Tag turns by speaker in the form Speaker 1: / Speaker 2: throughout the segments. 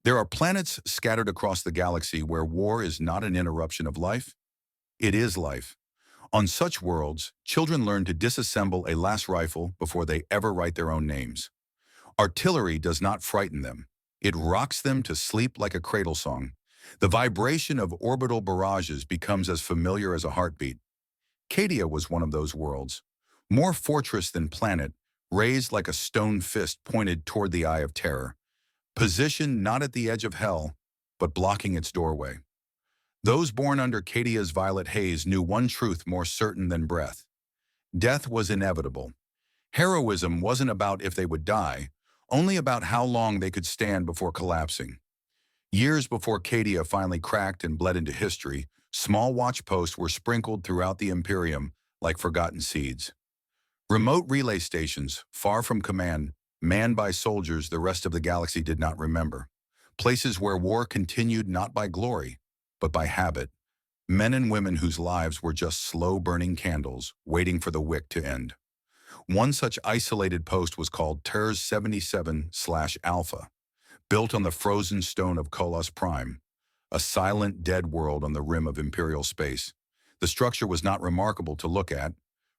Speaker 1: There are planets scattered across the galaxy where war is not an interruption of life, it is life. On such worlds, children learn to disassemble a last rifle before they ever write their own names. Artillery does not frighten them. It rocks them to sleep like a cradle song. The vibration of orbital barrages becomes as familiar as a heartbeat. Cadia was one of those worlds. More fortress than planet, raised like a stone fist pointed toward the eye of terror. Positioned not at the edge of hell, but blocking its doorway. Those born under Cadia's violet haze knew one truth more certain than breath. Death was inevitable. Heroism wasn't about if they would die, only about how long they could stand before collapsing. Years before Cadia finally cracked and bled into history, small watchposts were sprinkled throughout the Imperium like forgotten seeds. Remote relay stations, far from command, manned by soldiers the rest of the galaxy did not remember. Places where war continued not by glory, but by habit. Men and women whose lives were just slow-burning candles, waiting for the wick to end. One such isolated post was called TERS 77/Alpha, built on the frozen stone of Kolos Prime, a silent, dead world on the rim of Imperial space. The structure was not remarkable to look at.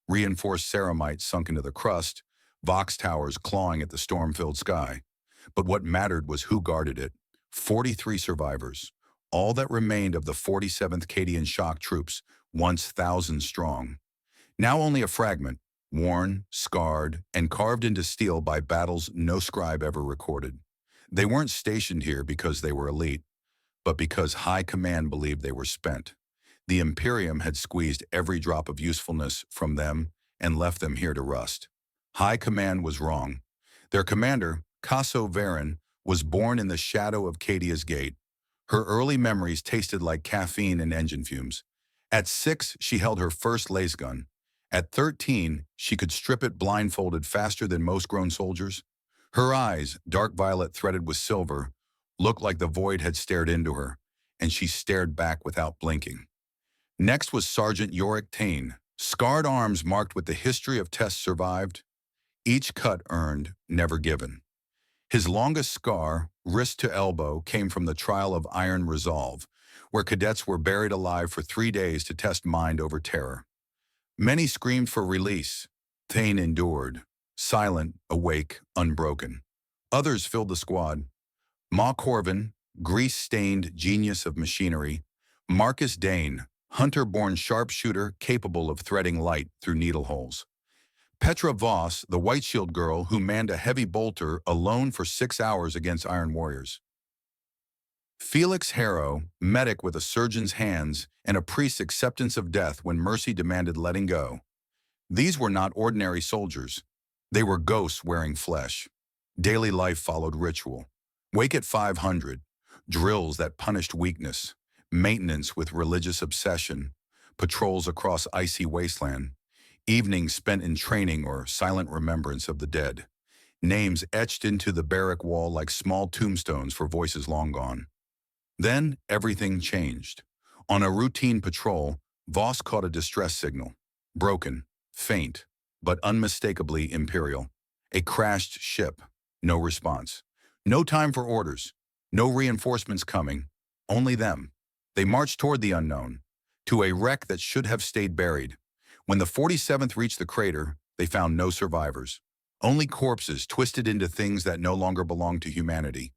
Speaker 1: Reinforced ceramite sunk into the crust, Vox towers clawing at the storm-filled sky. But what mattered was who guarded it. 43 survivors, all that remained of the 47th Cadian Shock Troops, once thousands strong. Now only a fragment, worn, scarred, and carved into steel by battles no scribe ever recorded. They weren't stationed here because they were elite, but because high command believed they were spent. The Imperium had squeezed every drop of usefulness from them and left them here to rust. High command was wrong. Their commander, Casso Varen, was born in the shadow of Cadia's gate. Her early memories tasted like caffeine and engine fumes. At 6, she held her first laser gun. At 13, she could strip it blindfolded faster than most grown soldiers. Her eyes, dark violet threaded with silver, looked like the void had stared into her, and she stared back without blinking. Next was Sergeant Yorick Tane, scarred arms marked with the history of tests survived, each cut earned, never given. His longest scar, wrist to elbow, came from the trial of Iron Resolve, where cadets were buried alive for 3 days to test mind over terror. Many screamed for release. Thane endured, silent, awake, unbroken. Others filled the squad. Ma Corvin, grease-stained genius of machinery. Marcus Dane, hunter-born sharpshooter capable of threading light through needle holes. Petra Voss, the White Shield girl who manned a heavy bolter alone for 6 hours against Iron Warriors. Felix Harrow, medic with a surgeon's hands and a priest's acceptance of death when mercy demanded letting go. These were not ordinary soldiers. They were ghosts wearing flesh. Daily life followed ritual. Wake at 500, drills that punished weakness, maintenance with religious obsession, patrols across icy wasteland, evenings spent in training or silent remembrance of the dead, names etched into the barrack wall like small tombstones for voices long gone. Then everything changed. On a routine patrol, Voss caught a distress signal. Broken, faint, but unmistakably Imperial. A crashed ship. No response. No time for orders. No reinforcements coming. Only them. They marched toward the unknown, to a wreck that should have stayed buried. When the 47th reached the crater, they found no survivors. Only corpses twisted into things that no longer belonged to humanity.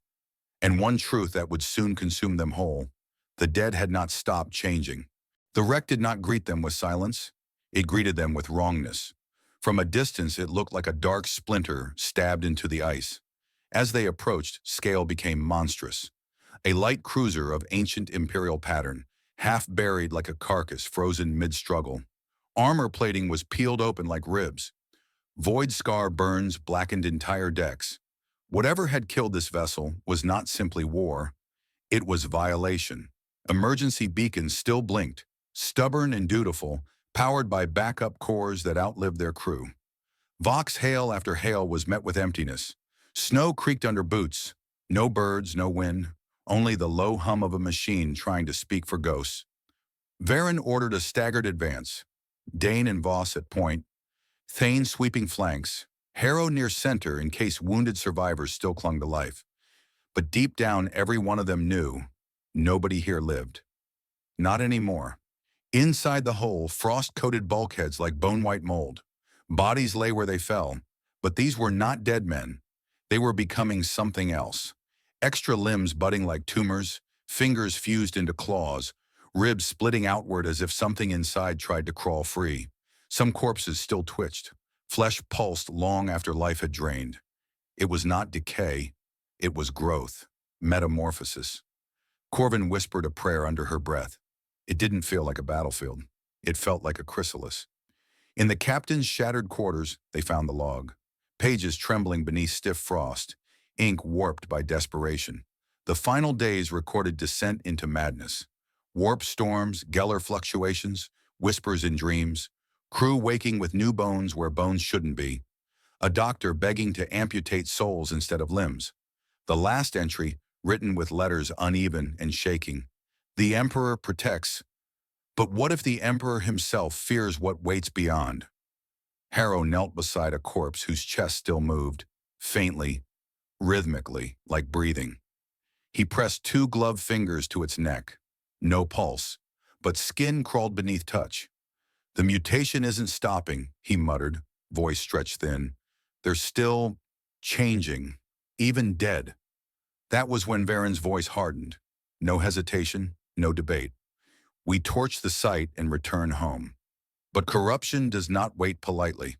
Speaker 1: And one truth that would soon consume them whole. The dead had not stopped changing. The wreck did not greet them with silence. It greeted them with wrongness. From a distance, it looked like a dark splinter stabbed into the ice. As they approached, scale became monstrous. A light cruiser of ancient Imperial pattern, half buried like a carcass frozen mid-struggle. Armor plating was peeled open like ribs. Void scar burns blackened entire decks. Whatever had killed this vessel was not simply war. It was violation. Emergency beacons still blinked, stubborn and dutiful, powered by backup cores that outlived their crew. Vox hail after hail was met with emptiness. Snow creaked under boots. No birds, no wind, only the low hum of a machine trying to speak for ghosts. Varen ordered a staggered advance. Dane and Voss at point, Thane sweeping flanks, Harrow near center in case wounded survivors still clung to life. But deep down, every one of them knew nobody here lived. Not anymore. Inside the hole, frost-coated bulkheads like bone-white mold. Bodies lay where they fell, but these were not dead men. They were becoming something else. Extra limbs budding like tumors, fingers fused into claws, ribs splitting outward as if something inside tried to crawl free. Some corpses still twitched. Flesh pulsed long after life had drained. It was not decay. It was growth. Metamorphosis. Corvin whispered a prayer under her breath. It didn't feel like a battlefield. It felt like a chrysalis. In the captain's shattered quarters, they found the log. Pages trembling beneath stiff frost. Ink warped by desperation. The final days recorded descent into madness. Warp storms, Geller fluctuations, whispers in dreams. Crew waking with new bones where bones shouldn't be. A doctor begging to amputate souls instead of limbs. The last entry, written with letters uneven and shaking. The Emperor protects. But what if the Emperor himself fears what waits beyond? Harrow knelt beside a corpse whose chest still moved, faintly, rhythmically, like breathing. He pressed two gloved fingers to its neck. No pulse, but skin crawled beneath touch. The mutation isn't stopping, he muttered, voice stretched thin. They're still changing, even dead. That was when Varen's voice hardened. No hesitation, no debate. We torch the site and return home. But corruption does not wait politely.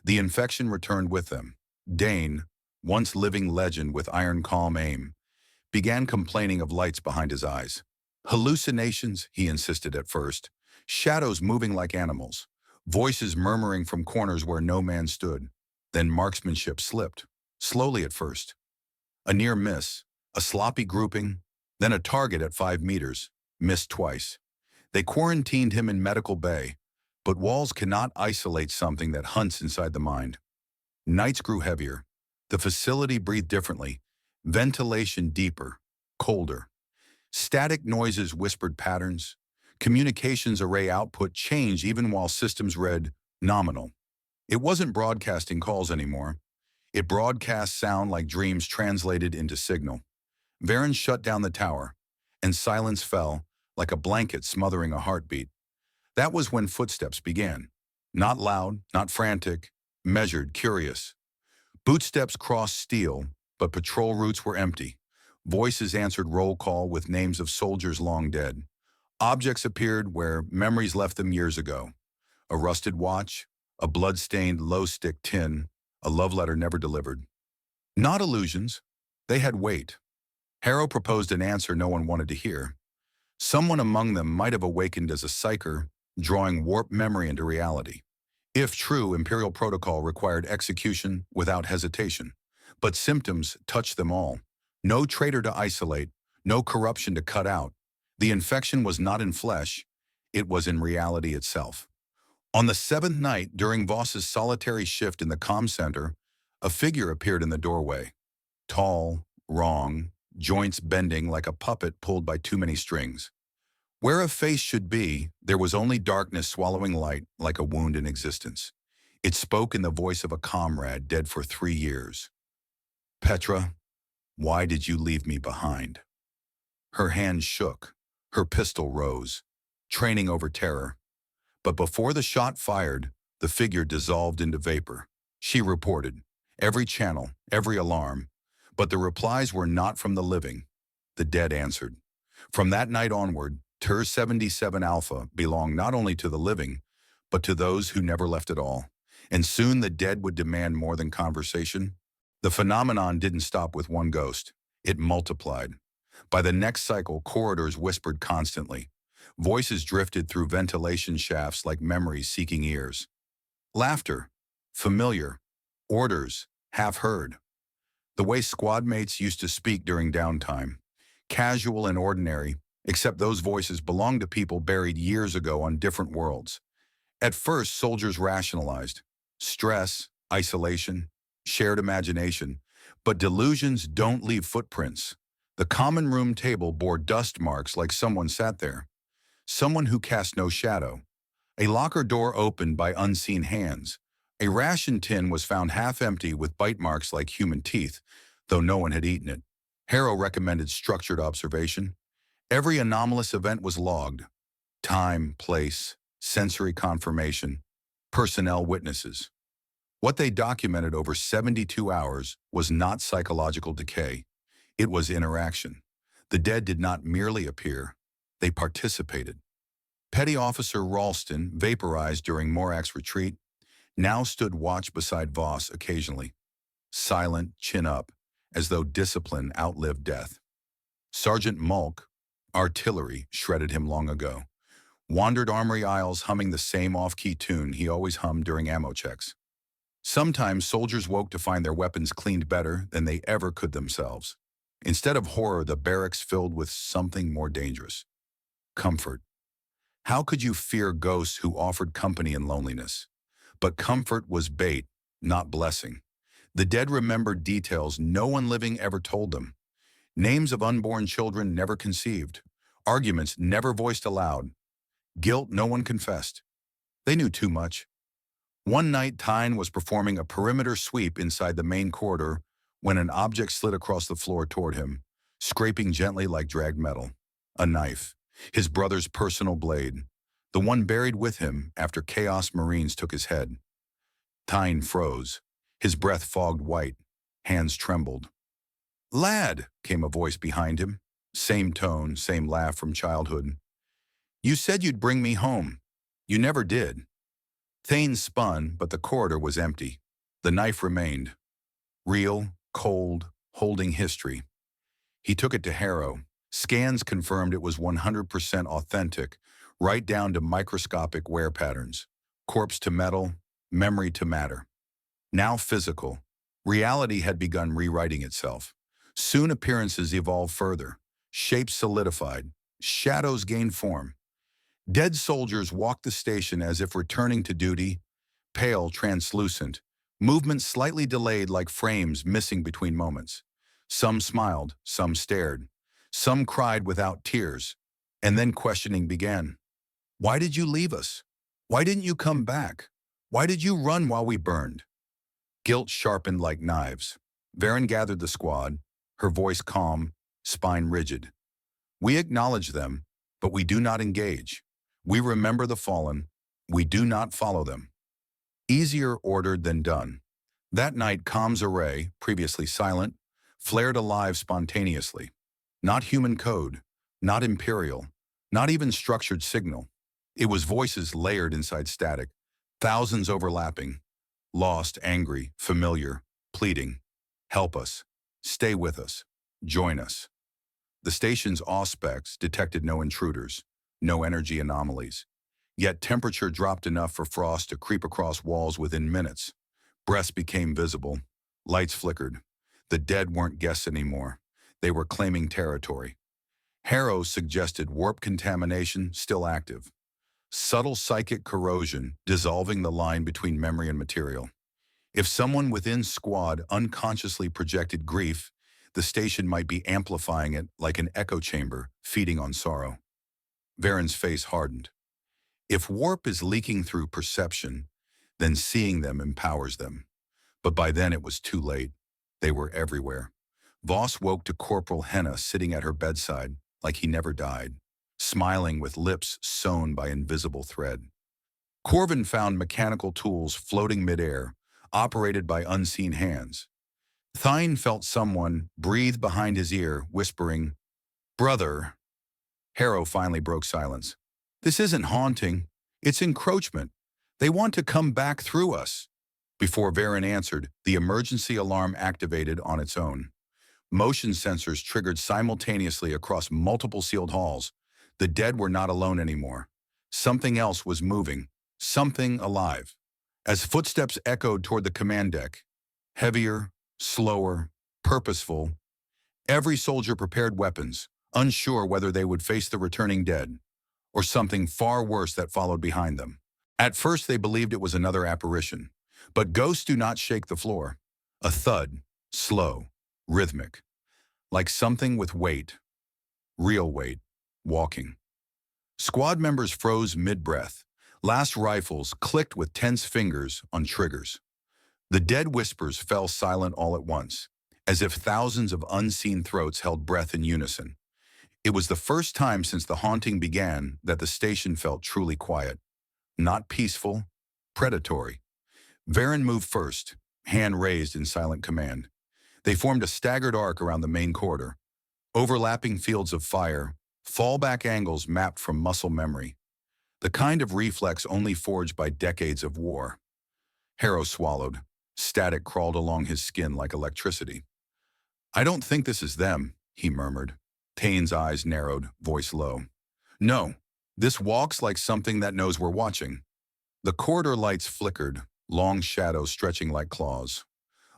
Speaker 1: The infection returned with them. Dane, once living legend with iron calm aim, began complaining of lights behind his eyes. Hallucinations, he insisted at first. Shadows moving like animals. Voices murmuring from corners where no man stood. Then marksmanship slipped. Slowly at first. A near miss. A sloppy grouping. Then a target at 5 meters. Missed twice. They quarantined him in medical bay. But walls cannot isolate something that hunts inside the mind. Nights grew heavier. The facility breathed differently. Ventilation deeper. Colder. Static noises whispered patterns. Communications array output changed even while systems read nominal. It wasn't broadcasting calls anymore. It broadcast sound like dreams translated into signal. Varen shut down the tower, and silence fell like a blanket smothering a heartbeat. That was when footsteps began. Not loud, not frantic, measured, curious. Bootsteps crossed steel, but patrol routes were empty. Voices answered roll call with names of soldiers long dead. Objects appeared where memories left them years ago. A rusted watch, a blood-stained low-stick tin, a love letter never delivered. Not illusions. They had weight. Harrow proposed an answer no one wanted to hear. Someone among them might have awakened as a psyker, drawing warped memory into reality. If true, Imperial protocol required execution without hesitation. But symptoms touched them all. No traitor to isolate, no corruption to cut out. The infection was not in flesh, it was in reality itself. On the 7th night, during Voss's solitary shift in the comm center, a figure appeared in the doorway. Tall, wrong, joints bending like a puppet pulled by too many strings. Where a face should be, there was only darkness swallowing light like a wound in existence. It spoke in the voice of a comrade dead for 3 years. Petra, why did you leave me behind? Her hand shook. Her pistol rose, training over terror. But before the shot fired, the figure dissolved into vapor. She reported. Every channel, every alarm. But the replies were not from the living. The dead answered. From that night onward, TER-77 Alpha belonged not only to the living, but to those who never left at all. And soon the dead would demand more than conversation. The phenomenon didn't stop with one ghost. It multiplied. By the next cycle, corridors whispered constantly. Voices drifted through ventilation shafts like memories seeking ears. Laughter, familiar. Orders, half heard. The way squad mates used to speak during downtime. Casual and ordinary, except those voices belonged to people buried years ago on different worlds. At first, soldiers rationalized. Stress, isolation, shared imagination. But delusions don't leave footprints. The common room table bore dust marks like someone sat there. Someone who cast no shadow. A locker door opened by unseen hands. A ration tin was found half empty with bite marks like human teeth, though no one had eaten it. Harrow recommended structured observation. Every anomalous event was logged. Time, place, sensory confirmation, personnel witnesses. What they documented over 72 hours was not psychological decay. It was interaction. The dead did not merely appear. They participated. Petty Officer Ralston, vaporized during Morak's retreat, now stood watch beside Voss occasionally, silent, chin up, as though discipline outlived death. Sergeant Mulk, artillery, shredded him long ago, wandered armory aisles humming the same off-key tune he always hummed during ammo checks. Sometimes soldiers woke to find their weapons cleaned better than they ever could themselves. Instead of horror, the barracks filled with something more dangerous. Comfort. How could you fear ghosts who offered company in loneliness? But comfort was bait, not blessing. The dead remembered details no one living ever told them. Names of unborn children never conceived. Arguments never voiced aloud. Guilt no one confessed. They knew too much. One night, Tyne was performing a perimeter sweep inside the main corridor when an object slid across the floor toward him, scraping gently like dragged metal. A knife, his brother's personal blade, the one buried with him after Chaos Marines took his head. Tyne froze, his breath fogged white, hands trembled. "Lad," came a voice behind him, same tone, same laugh from childhood. "You said you'd bring me home. You never did." Thane spun, but the corridor was empty. The knife remained. Real, cold, holding history. He took it to Harrow. Scans confirmed it was 100% authentic, right down to microscopic wear patterns. Corpse to metal, memory to matter. Now physical. Reality had begun rewriting itself. Soon appearances evolved further. Shapes solidified. Shadows gained form. Dead soldiers walked the station as if returning to duty, pale, translucent, movement slightly delayed like frames missing between moments. Some smiled, some stared, some cried without tears, and then questioning began. "Why did you leave us? Why didn't you come back? Why did you run while we burned?" Guilt sharpened like knives. Varen gathered the squad, her voice calm, spine rigid. "We acknowledge them, but we do not engage. We remember the fallen. We do not follow them." Easier ordered than done. That night, comms array, previously silent, flared alive spontaneously. Not human code, not Imperial, not even structured signal. It was voices layered inside static, thousands overlapping, lost, angry, familiar, pleading. "Help us. Stay with us. Join us." The station's auspex detected no intruders, no energy anomalies. Yet temperature dropped enough for frost to creep across walls within minutes. Breaths became visible. Lights flickered. The dead weren't guests anymore. They were claiming territory. Harrow suggested warp contamination still active. Subtle psychic corrosion dissolving the line between memory and material. If someone within squad unconsciously projected grief, the station might be amplifying it like an echo chamber, feeding on sorrow. Varen's face hardened. If warp is leaking through perception, then seeing them empowers them. But by then it was too late. They were everywhere. Voss woke to Corporal Henna sitting at her bedside like he never died, smiling with lips sewn by invisible thread. Corvin found mechanical tools floating midair, operated by unseen hands. Thine felt someone breathe behind his ear, whispering, "Brother." Harrow finally broke silence. "This isn't haunting. It's encroachment. They want to come back through us." Before Varen answered, the emergency alarm activated on its own. Motion sensors triggered simultaneously across multiple sealed halls. The dead were not alone anymore. Something else was moving. Something alive. As footsteps echoed toward the command deck, heavier, slower, purposeful, every soldier prepared weapons, unsure whether they would face the returning dead, or something far worse that followed behind them. At first they believed it was another apparition, but ghosts do not shake the floor. A thud, slow, rhythmic, like something with weight, real weight, walking. Squad members froze mid-breath. Last rifles clicked with tense fingers on triggers. The dead whispers fell silent all at once. as if thousands of unseen throats held breath in unison. It was the first time since the haunting began that the station felt truly quiet. Not peaceful, predatory. Varen moved first, hand raised in silent command. They formed a staggered arc around the main corridor, overlapping fields of fire, fallback angles mapped from muscle memory, the kind of reflex only forged by decades of war. Harrow swallowed. Static crawled along his skin like electricity. "I don't think this is them," he murmured. Thane's eyes narrowed, voice low. "No, this walks like something that knows we're watching." The corridor lights flickered, long shadows stretching like claws.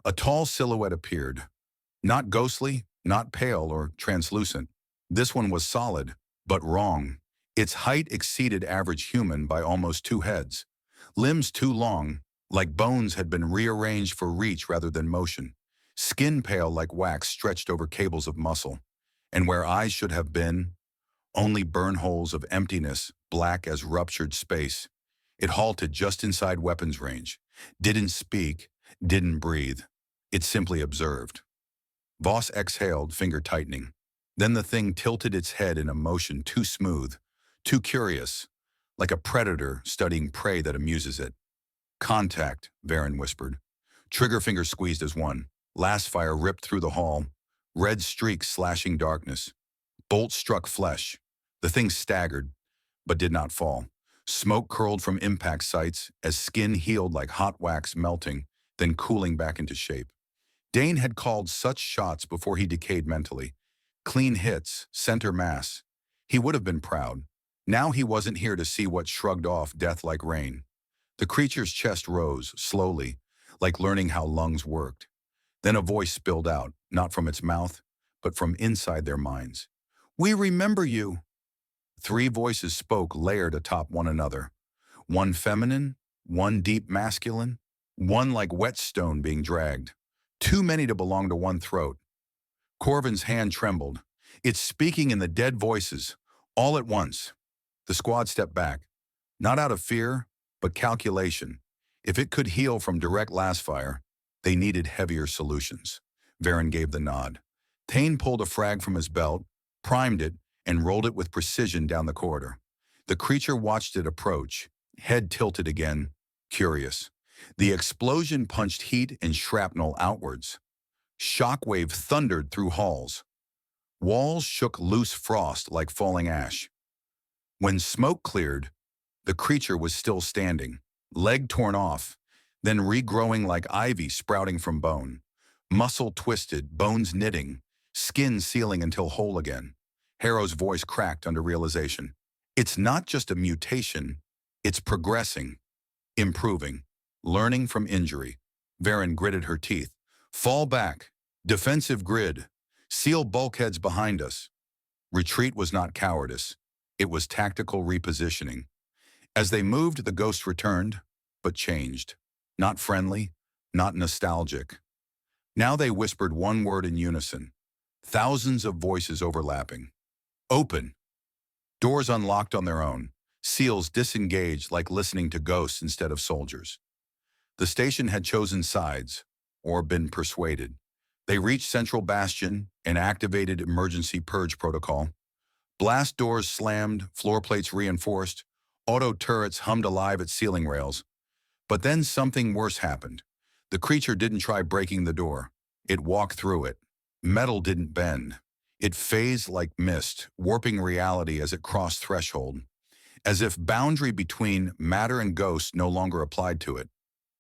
Speaker 1: A tall silhouette appeared. Not ghostly, not pale or translucent. This one was solid, but wrong. Its height exceeded average human by almost 2 heads. Limbs too long, like bones had been rearranged for reach rather than motion. Skin pale like wax stretched over cables of muscle. And where eyes should have been, only burn holes of emptiness, black as ruptured space. It halted just inside weapons range. Didn't speak, didn't breathe. It simply observed. Voss exhaled, finger tightening. Then the thing tilted its head in a motion too smooth, too curious, like a predator studying prey that amuses it. "Contact," Varen whispered. Trigger finger squeezed as one. Last fire ripped through the hall, red streaks slashing darkness. Bolt struck flesh. The thing staggered, but did not fall. Smoke curled from impact sites as skin healed like hot wax melting, then cooling back into shape. Dane had called such shots before he decayed mentally. Clean hits, center mass. He would have been proud. Now he wasn't here to see what shrugged off death like rain. The creature's chest rose, slowly, like learning how lungs worked. Then a voice spilled out, not from its mouth, but from inside their minds. "We remember you." 3 voices spoke layered atop one another. One feminine, one deep masculine, one like whetstone being dragged. Too many to belong to one throat. Corvin's hand trembled. It's speaking in the dead voices, all at once. The squad stepped back, not out of fear, but calculation. If it could heal from direct last fire, they needed heavier solutions. Varen gave the nod. Thane pulled a frag from his belt, primed it, and rolled it with precision down the corridor. The creature watched it approach, head tilted again, curious. The explosion punched heat and shrapnel outwards. Shockwave thundered through halls. Walls shook loose frost like falling ash. When smoke cleared, the creature was still standing, leg torn off, then regrowing like ivy sprouting from bone. Muscle twisted, bones knitting, skin sealing until whole again. Harrow's voice cracked under realization. It's not just a mutation, it's progressing, improving, learning from injury. Varen gritted her teeth. Fall back, defensive grid, seal bulkheads behind us. Retreat was not cowardice, it was tactical repositioning. As they moved, the ghost returned, but changed. Not friendly, not nostalgic. Now they whispered one word in unison, thousands of voices overlapping. Open. Doors unlocked on their own, seals disengaged like listening to ghosts instead of soldiers. The station had chosen sides, or been persuaded. They reached Central Bastion and activated emergency purge protocol. Blast doors slammed, floor plates reinforced, auto turrets hummed alive at ceiling rails. But then something worse happened. The creature didn't try breaking the door. It walked through it. Metal didn't bend. It phased like mist, warping reality as it crossed threshold, as if boundary between matter and ghost no longer applied to it.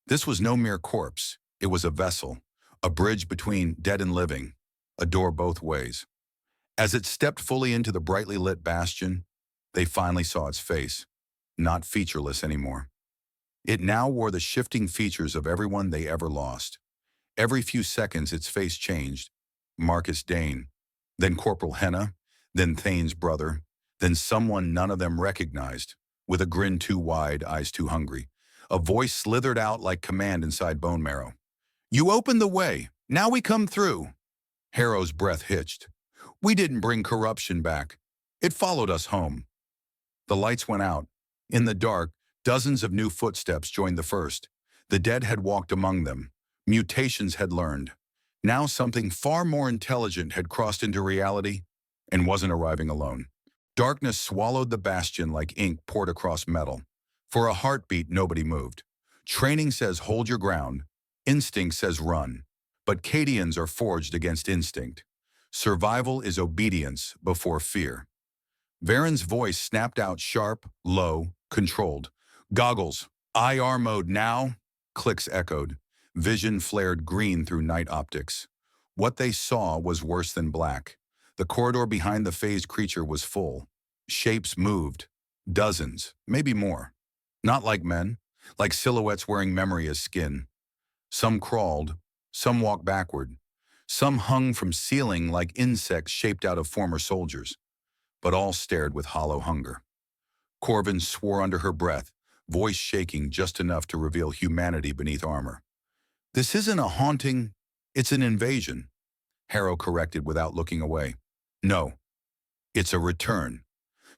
Speaker 1: This was no mere corpse. It was a vessel, a bridge between dead and living, a door both ways. As it stepped fully into the brightly lit bastion, they finally saw its face, not featureless anymore. It now wore the shifting features of everyone they ever lost. Every few seconds its face changed. Marcus Dane, then Corporal Henna, then Thane's brother, then someone none of them recognized, with a grin too wide, eyes too hungry. A voice slithered out like command inside bone marrow. "You opened the way. Now we come through." Harrow's breath hitched. "We didn't bring corruption back. It followed us home." The lights went out. In the dark, dozens of new footsteps joined the first. The dead had walked among them. Mutations had learned. Now something far more intelligent had crossed into reality and wasn't arriving alone. Darkness swallowed the bastion like ink poured across metal. For a heartbeat, nobody moved. Training says hold your ground. Instinct says run. But Cadians are forged against instinct. Survival is obedience before fear. Varen's voice snapped out sharp, low, controlled. Goggles. IR mode now. Clicks echoed. Vision flared green through night optics. What they saw was worse than black. The corridor behind the phased creature was full. Shapes moved. Dozens, maybe more. Not like men, like silhouettes wearing memory as skin. Some crawled, some walked backward. Some hung from ceiling like insects shaped out of former soldiers. But all stared with hollow hunger. Corvin swore under her breath, voice shaking just enough to reveal humanity beneath armor. This isn't a haunting, it's an invasion, Harrow corrected without looking away. No, it's a return.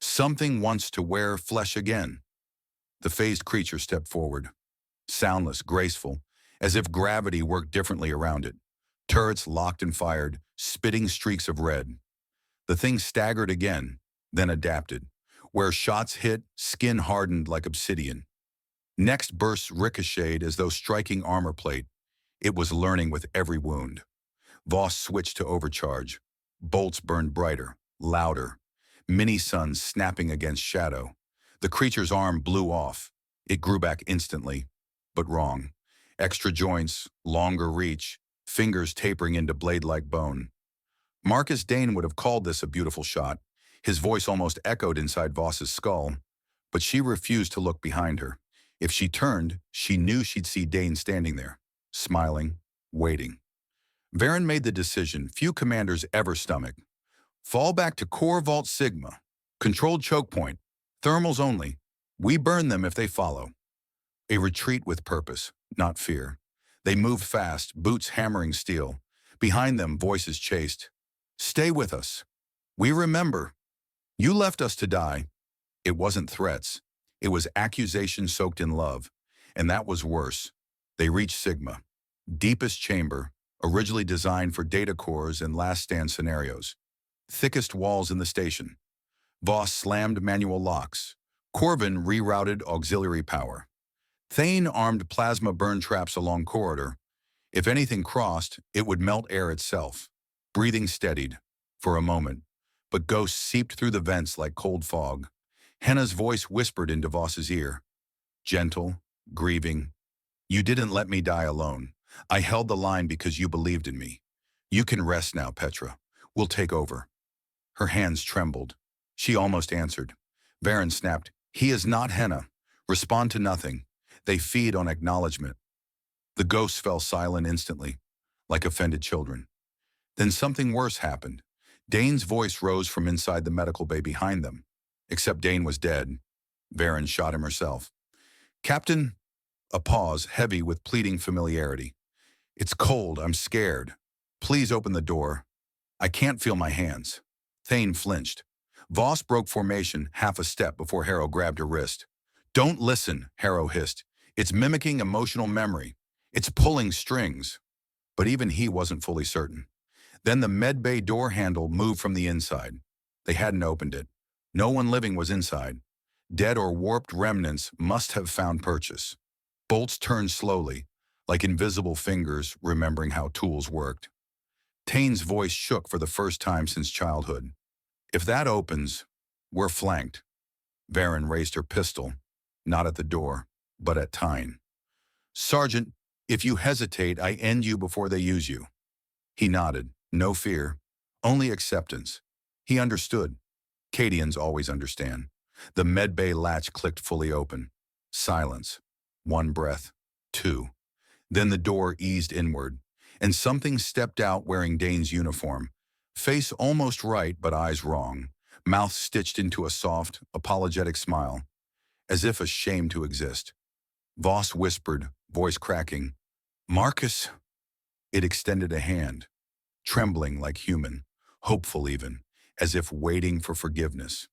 Speaker 1: Something wants to wear flesh again. The phased creature stepped forward, soundless, graceful, as if gravity worked differently around it. Turrets locked and fired, spitting streaks of red. The thing staggered again, then adapted. Where shots hit, skin hardened like obsidian. Next bursts ricocheted as though striking armor plate. It was learning with every wound. Voss switched to overcharge. Bolts burned brighter, louder. Mini-suns snapping against shadow. The creature's arm blew off. It grew back instantly, but wrong. Extra joints, longer reach, fingers tapering into blade-like bone. Marcus Dane would have called this a beautiful shot. His voice almost echoed inside Voss's skull, but she refused to look behind her. If she turned, she knew she'd see Dane standing there, smiling, waiting. Varen made the decision few commanders ever stomach. Fall back to Core Vault Sigma. Controlled choke point. Thermals only. We burn them if they follow. A retreat with purpose, not fear. They moved fast, boots hammering steel. Behind them, voices chased. Stay with us. We remember. You left us to die. It wasn't threats. It was accusation soaked in love. And that was worse. They reached Sigma. Deepest chamber, originally designed for data cores and last stand scenarios. Thickest walls in the station. Voss slammed manual locks. Corvin rerouted auxiliary power. Thane armed plasma burn traps along corridor. If anything crossed, it would melt air itself. Breathing steadied, for a moment, but ghosts seeped through the vents like cold fog. Henna's voice whispered into Voss's ear. Gentle, grieving. You didn't let me die alone. I held the line because you believed in me. You can rest now, Petra. We'll take over. Her hands trembled. She almost answered. Varen snapped, He is not Henna. Respond to nothing. They feed on acknowledgement. The ghosts fell silent instantly, like offended children. Then something worse happened. Dane's voice rose from inside the medical bay behind them. Except Dane was dead. Varen shot him herself. Captain, a pause, heavy with pleading familiarity. It's cold, I'm scared. Please open the door. I can't feel my hands. Thane flinched. Voss broke formation half a step before Harrow grabbed her wrist. Don't listen, Harrow hissed. It's mimicking emotional memory. It's pulling strings. But even he wasn't fully certain. Then the medbay door handle moved from the inside. They hadn't opened it. No one living was inside. Dead or warped remnants must have found purchase. Bolts turned slowly, like invisible fingers remembering how tools worked. Tane's voice shook for the first time since childhood. If that opens, we're flanked. Varen raised her pistol, not at the door, but at Tyne. Sergeant, if you hesitate, I end you before they use you. He nodded. No fear, only acceptance. He understood. Cadians always understand. The medbay latch clicked fully open. Silence. One breath. Two. Then the door eased inward, and something stepped out wearing Dane's uniform. Face almost right, but eyes wrong. Mouth stitched into a soft, apologetic smile, as if ashamed to exist. Voss whispered, voice cracking, Marcus. It extended a hand, trembling like human, hopeful even, as if waiting for forgiveness.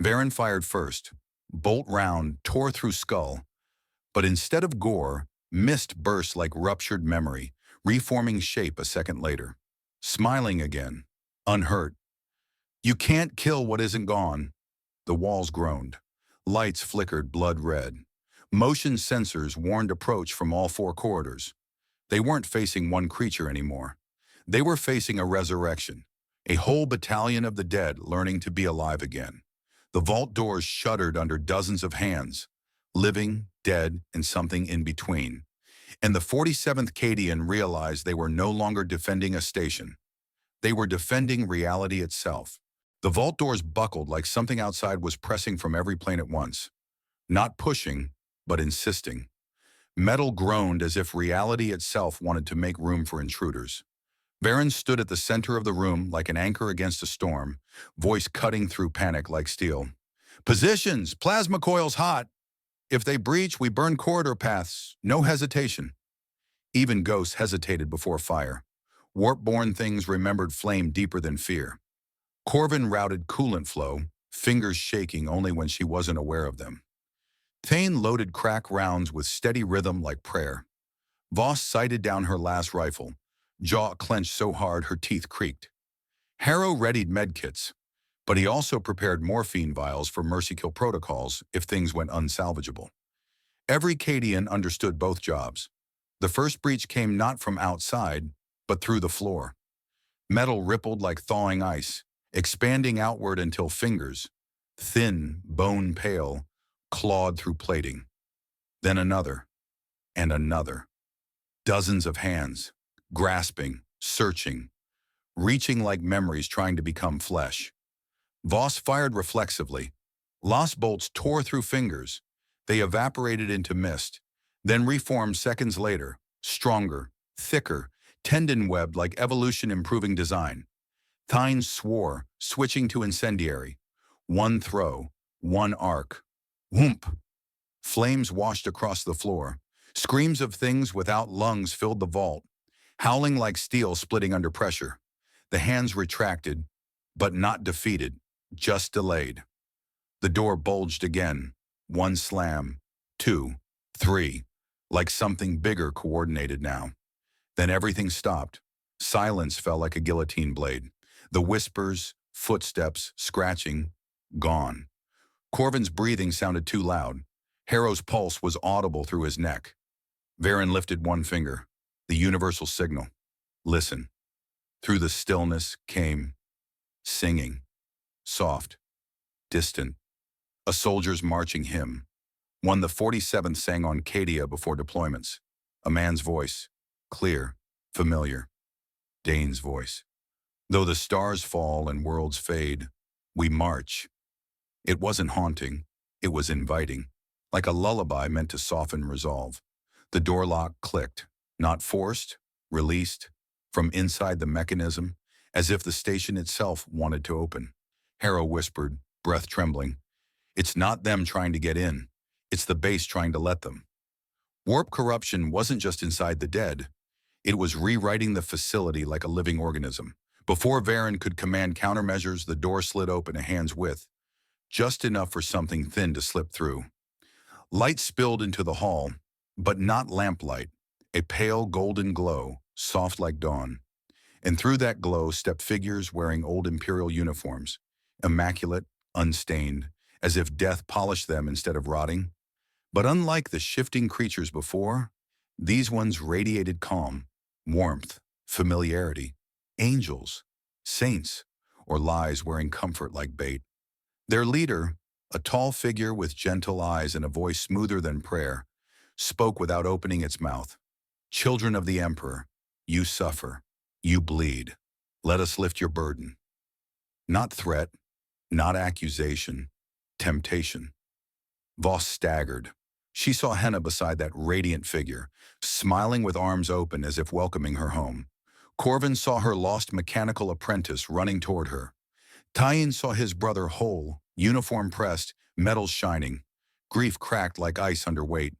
Speaker 1: Varen fired first. Bolt round tore through skull, but instead of gore, mist burst like ruptured memory, reforming shape a second later. Smiling again, unhurt. You can't kill what isn't gone. The walls groaned. Lights flickered blood red. Motion sensors warned approach from all four corridors. They weren't facing one creature anymore. They were facing a resurrection, a whole battalion of the dead learning to be alive again. The vault doors shuddered under dozens of hands, living, dead, and something in between. And the 47th Cadian realized they were no longer defending a station. They were defending reality itself. The vault doors buckled like something outside was pressing from every plane at once. Not pushing, but insisting. Metal groaned as if reality itself wanted to make room for intruders. Varen stood at the center of the room like an anchor against a storm, voice cutting through panic like steel. Positions! Plasma coils hot! If they breach, we burn corridor paths. No hesitation. Even ghosts hesitated before fire. Warp-born things remembered flame deeper than fear. Corvin routed coolant flow, fingers shaking only when she wasn't aware of them. Thane loaded crack rounds with steady rhythm like prayer. Voss sighted down her last rifle, jaw clenched so hard her teeth creaked. Harrow readied medkits, but he also prepared morphine vials for mercy kill protocols if things went unsalvageable. Every Cadian understood both jobs. The first breach came not from outside, but through the floor. Metal rippled like thawing ice, expanding outward until fingers, thin, bone pale, clawed through plating. Then another, and another. Dozens of hands, grasping, searching, reaching like memories trying to become flesh. Voss fired reflexively. Lost bolts tore through fingers. They evaporated into mist, then reformed seconds later, stronger, thicker, tendon-webbed like evolution improving design. Thine swore, switching to incendiary. One throw, one arc. Whoomp! Flames washed across the floor. Screams of things without lungs filled the vault, howling like steel splitting under pressure. The hands retracted, but not defeated, just delayed. The door bulged again. One slam, two, three, like something bigger coordinated now. Then everything stopped. Silence fell like a guillotine blade. The whispers, footsteps, scratching, gone. Corvin's breathing sounded too loud. Harrow's pulse was audible through his neck. Varen lifted one finger, the universal signal. Listen. Through the stillness came singing, soft, distant, a soldier's marching hymn, one the 47th sang on Cadia before deployments. A man's voice, clear, familiar. Dane's voice. Though the stars fall and worlds fade, we march. It wasn't haunting, it was inviting, like a lullaby meant to soften resolve. The door lock clicked, not forced, released, from inside the mechanism, as if the station itself wanted to open. Harrow whispered, breath trembling, "It's not them trying to get in, it's the base trying to let them." Warp corruption wasn't just inside the dead, it was rewriting the facility like a living organism. Before Varen could command countermeasures, the door slid open a hand's width, just enough for something thin to slip through. Light spilled into the hall, but not lamplight, a pale golden glow, soft like dawn. And through that glow stepped figures wearing old Imperial uniforms, immaculate, unstained, as if death polished them instead of rotting. But unlike the shifting creatures before, these ones radiated calm, warmth, familiarity, angels, saints, or lies wearing comfort like bait. Their leader, a tall figure with gentle eyes and a voice smoother than prayer, spoke without opening its mouth. "Children of the Emperor, you suffer, you bleed. Let us lift your burden." Not threat, not accusation, temptation. Voss staggered. She saw Henna beside that radiant figure, smiling with arms open as if welcoming her home. Corvin saw her lost mechanical apprentice running toward her. Tyen saw his brother whole, uniform pressed, metals shining. Grief cracked like ice under weight.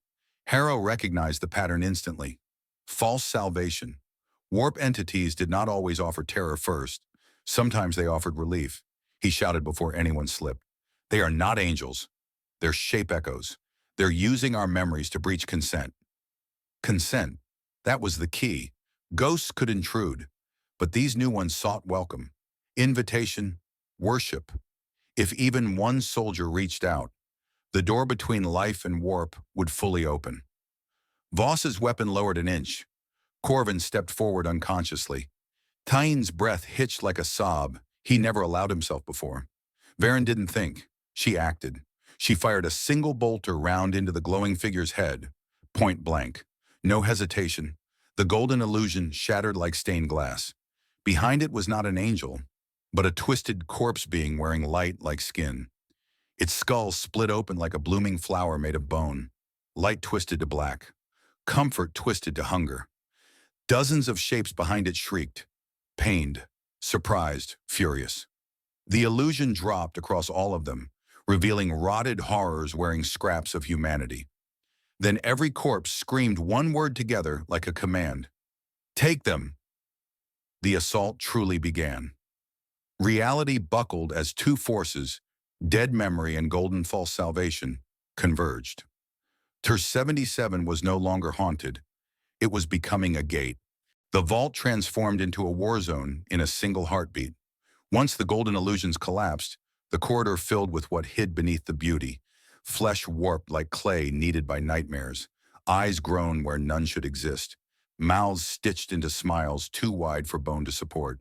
Speaker 1: Harrow recognized the pattern instantly. False salvation. Warp entities did not always offer terror first. Sometimes they offered relief. He shouted before anyone slipped. "They are not angels. They're shape echoes. They're using our memories to breach consent." Consent. That was the key. Ghosts could intrude, but these new ones sought welcome, invitation, worship. If even one soldier reached out, the door between life and warp would fully open. Voss's weapon lowered an inch. Corvin stepped forward unconsciously. Tyne's breath hitched like a sob he never allowed himself before. Varen didn't think. She acted. She fired a single bolter round into the glowing figure's head, point blank. No hesitation. The golden illusion shattered like stained glass. Behind it was not an angel, but a twisted corpse being wearing light like skin. Its skull split open like a blooming flower made of bone. Light twisted to black. Comfort twisted to hunger. Dozens of shapes behind it shrieked. Pained, surprised, furious. The illusion dropped across all of them, revealing rotted horrors wearing scraps of humanity. Then every corpse screamed one word together like a command. Take them! The assault truly began. Reality buckled as two forces, dead memory and golden false salvation, converged. Ter 77 was no longer haunted. It was becoming a gate. The vault transformed into a war zone in a single heartbeat. Once the golden illusions collapsed, the corridor filled with what hid beneath the beauty. Flesh warped like clay kneaded by nightmares. Eyes grown where none should exist. Mouths stitched into smiles too wide for bone to support.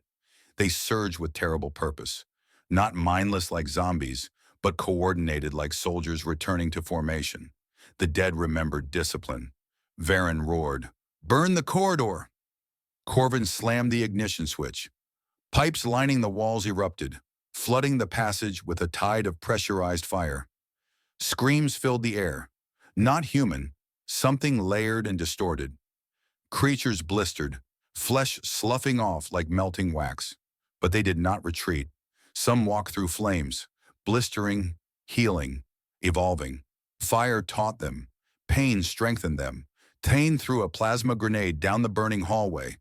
Speaker 1: They surged with terrible purpose. Not mindless like zombies, but coordinated like soldiers returning to formation. The dead remembered discipline. Varen roared, "Burn the corridor!" Corvin slammed the ignition switch. Pipes lining the walls erupted, flooding the passage with a tide of pressurized fire. Screams filled the air. Not human, something layered and distorted. Creatures blistered, flesh sloughing off like melting wax. But they did not retreat. Some walked through flames, blistering, healing, evolving. Fire taught them. Pain strengthened them. Tane threw a plasma grenade down the burning hallway.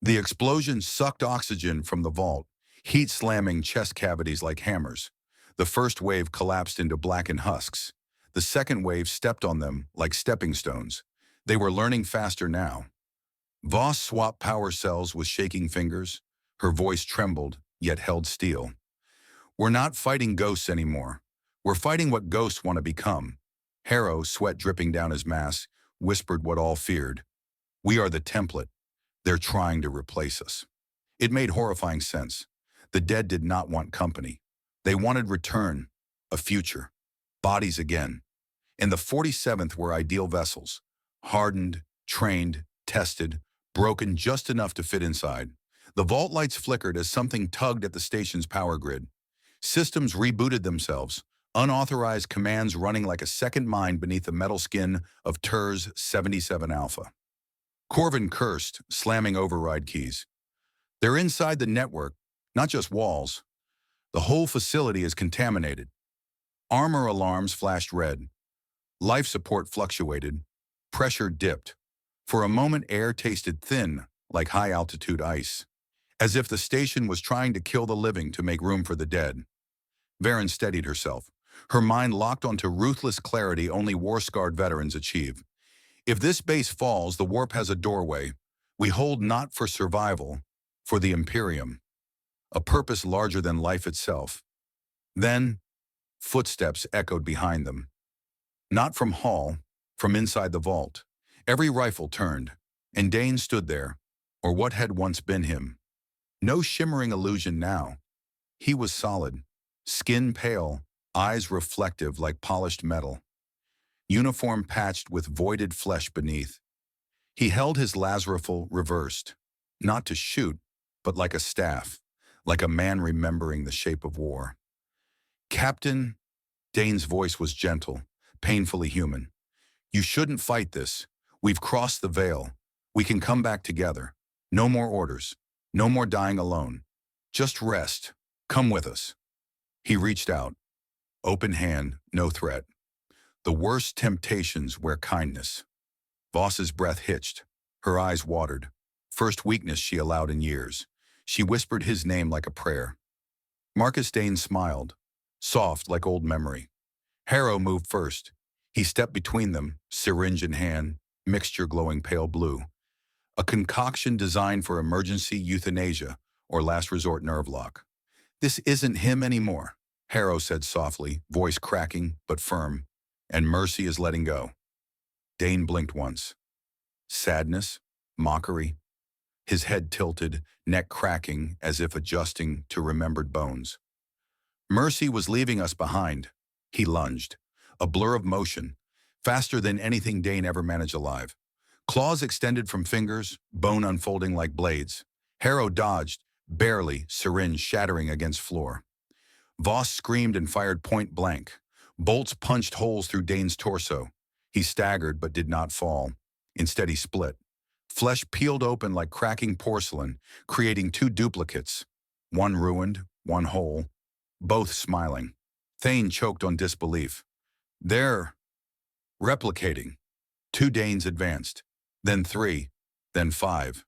Speaker 1: The explosion sucked oxygen from the vault, heat slamming chest cavities like hammers. The first wave collapsed into blackened husks. The second wave stepped on them like stepping stones. They were learning faster now. Voss swapped power cells with shaking fingers. Her voice trembled, yet held steel. "We're not fighting ghosts anymore. We're fighting what ghosts want to become." Harrow, sweat dripping down his mask, whispered what all feared. "We are the template. They're trying to replace us." It made horrifying sense. The dead did not want company. They wanted return, a future, bodies again. And the 47th were ideal vessels, hardened, trained, tested, broken just enough to fit inside. The vault lights flickered as something tugged at the station's power grid. Systems rebooted themselves, unauthorized commands running like a second mind beneath the metal skin of Ter's 77 Alpha. Corvin cursed, slamming override keys. "They're inside the network, not just walls. The whole facility is contaminated." Armor alarms flashed red. Life support fluctuated. Pressure dipped. For a moment, air tasted thin, like high-altitude ice, as if the station was trying to kill the living to make room for the dead. Varen steadied herself. Her mind locked onto ruthless clarity only war-scarred veterans achieve. If this base falls, the warp has a doorway. We hold not for survival, for the Imperium, a purpose larger than life itself. Then, footsteps echoed behind them. Not from Hall, from inside the vault. Every rifle turned, and Dane stood there, or what had once been him. No shimmering illusion now. He was solid, skin pale, eyes reflective like polished metal. Uniform patched with voided flesh beneath. He held his lazarifal reversed, not to shoot, but like a staff, like a man remembering the shape of war. "Captain," Dane's voice was gentle, painfully human. "You shouldn't fight this. We've crossed the veil. We can come back together. No more orders. No more dying alone. Just rest. Come with us." He reached out. Open hand, no threat. The worst temptations wear kindness. Voss's breath hitched. Her eyes watered. First weakness she allowed in years. She whispered his name like a prayer. Marcus Dane smiled, soft like old memory. Harrow moved first. He stepped between them, syringe in hand, mixture glowing pale blue. a concoction designed for emergency euthanasia or last resort nerve lock. This isn't him anymore, Harrow said softly, voice cracking but firm, and Mercy is letting go. Dane blinked once. Sadness, mockery, his head tilted, neck cracking as if adjusting to remembered bones. Mercy was leaving us behind. He lunged, a blur of motion, faster than anything Dane ever managed alive. Claws extended from fingers, bone unfolding like blades. Harrow dodged, barely, syringe shattering against floor. Voss screamed and fired point blank. Bolts punched holes through Dane's torso. He staggered but did not fall. Instead he split. Flesh peeled open like cracking porcelain, creating two duplicates. One ruined, one whole, both smiling. Thane choked on disbelief. They're replicating. 2 Danes advanced, then 3, then 5.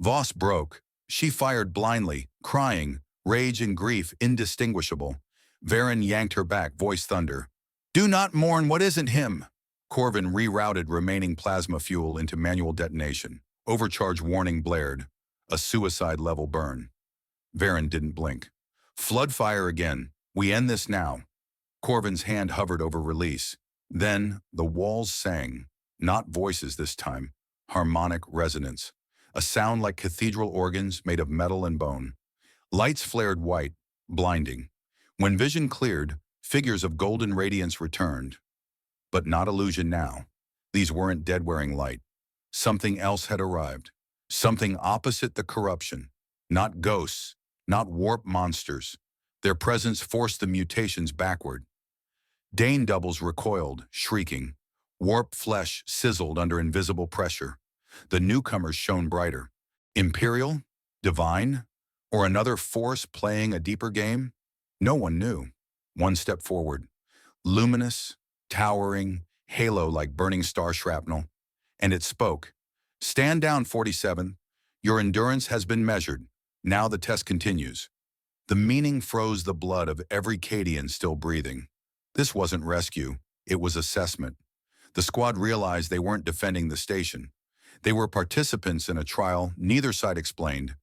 Speaker 1: Voss broke. She fired blindly, crying, rage and grief indistinguishable. Varen yanked her back, voice thunder. Do not mourn what isn't him. Corvin rerouted remaining plasma fuel into manual detonation. Overcharge warning blared. A suicide-level burn. Varen didn't blink. Flood fire again. We end this now. Corvin's hand hovered over release. Then the walls sang. Not voices this time. Harmonic resonance. A sound like cathedral organs made of metal and bone. Lights flared white, blinding. When vision cleared, figures of golden radiance returned. But not illusion now. These weren't dead wearing light. Something else had arrived. Something opposite the corruption. Not ghosts, not warp monsters. Their presence forced the mutations backward. Dane doubles recoiled, shrieking. Warp flesh sizzled under invisible pressure. The newcomers shone brighter. Imperial? Divine? Or another force playing a deeper game? No one knew. One step forward. Luminous, towering, halo like burning star shrapnel. And it spoke. Stand down, 47. Your endurance has been measured. Now the test continues. The meaning froze the blood of every Cadian still breathing. This wasn't rescue. It was assessment. The squad realized they weren't defending the station. They were participants in a trial neither side explained,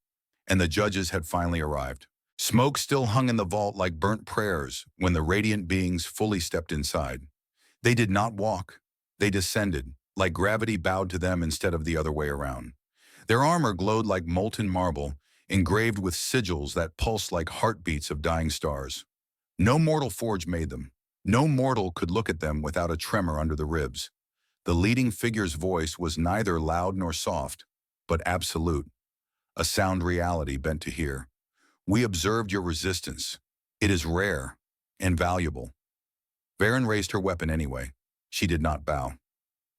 Speaker 1: and the judges had finally arrived. Smoke still hung in the vault like burnt prayers when the radiant beings fully stepped inside. They did not walk. They descended, like gravity bowed to them instead of the other way around. Their armor glowed like molten marble, engraved with sigils that pulsed like heartbeats of dying stars. No mortal forge made them. No mortal could look at them without a tremor under the ribs. The leading figure's voice was neither loud nor soft, but absolute. A sound reality bent to hear. We observed your resistance. It is rare and valuable. Varen raised her weapon anyway. She did not bow.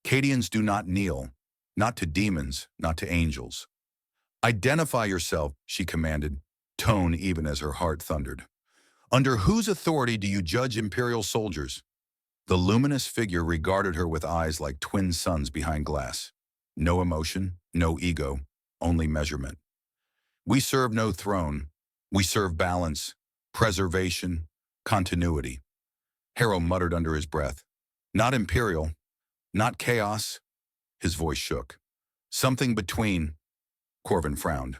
Speaker 1: Cadians do not kneel, not to demons, not to angels. Identify yourself, she commanded, tone even as her heart thundered. Under whose authority do you judge Imperial soldiers? The luminous figure regarded her with eyes like twin suns behind glass. No emotion, no ego, only measurement. We serve no throne. We serve balance, preservation, continuity. Harrow muttered under his breath. Not Imperial, not chaos. His voice shook. Something between. Corvin frowned.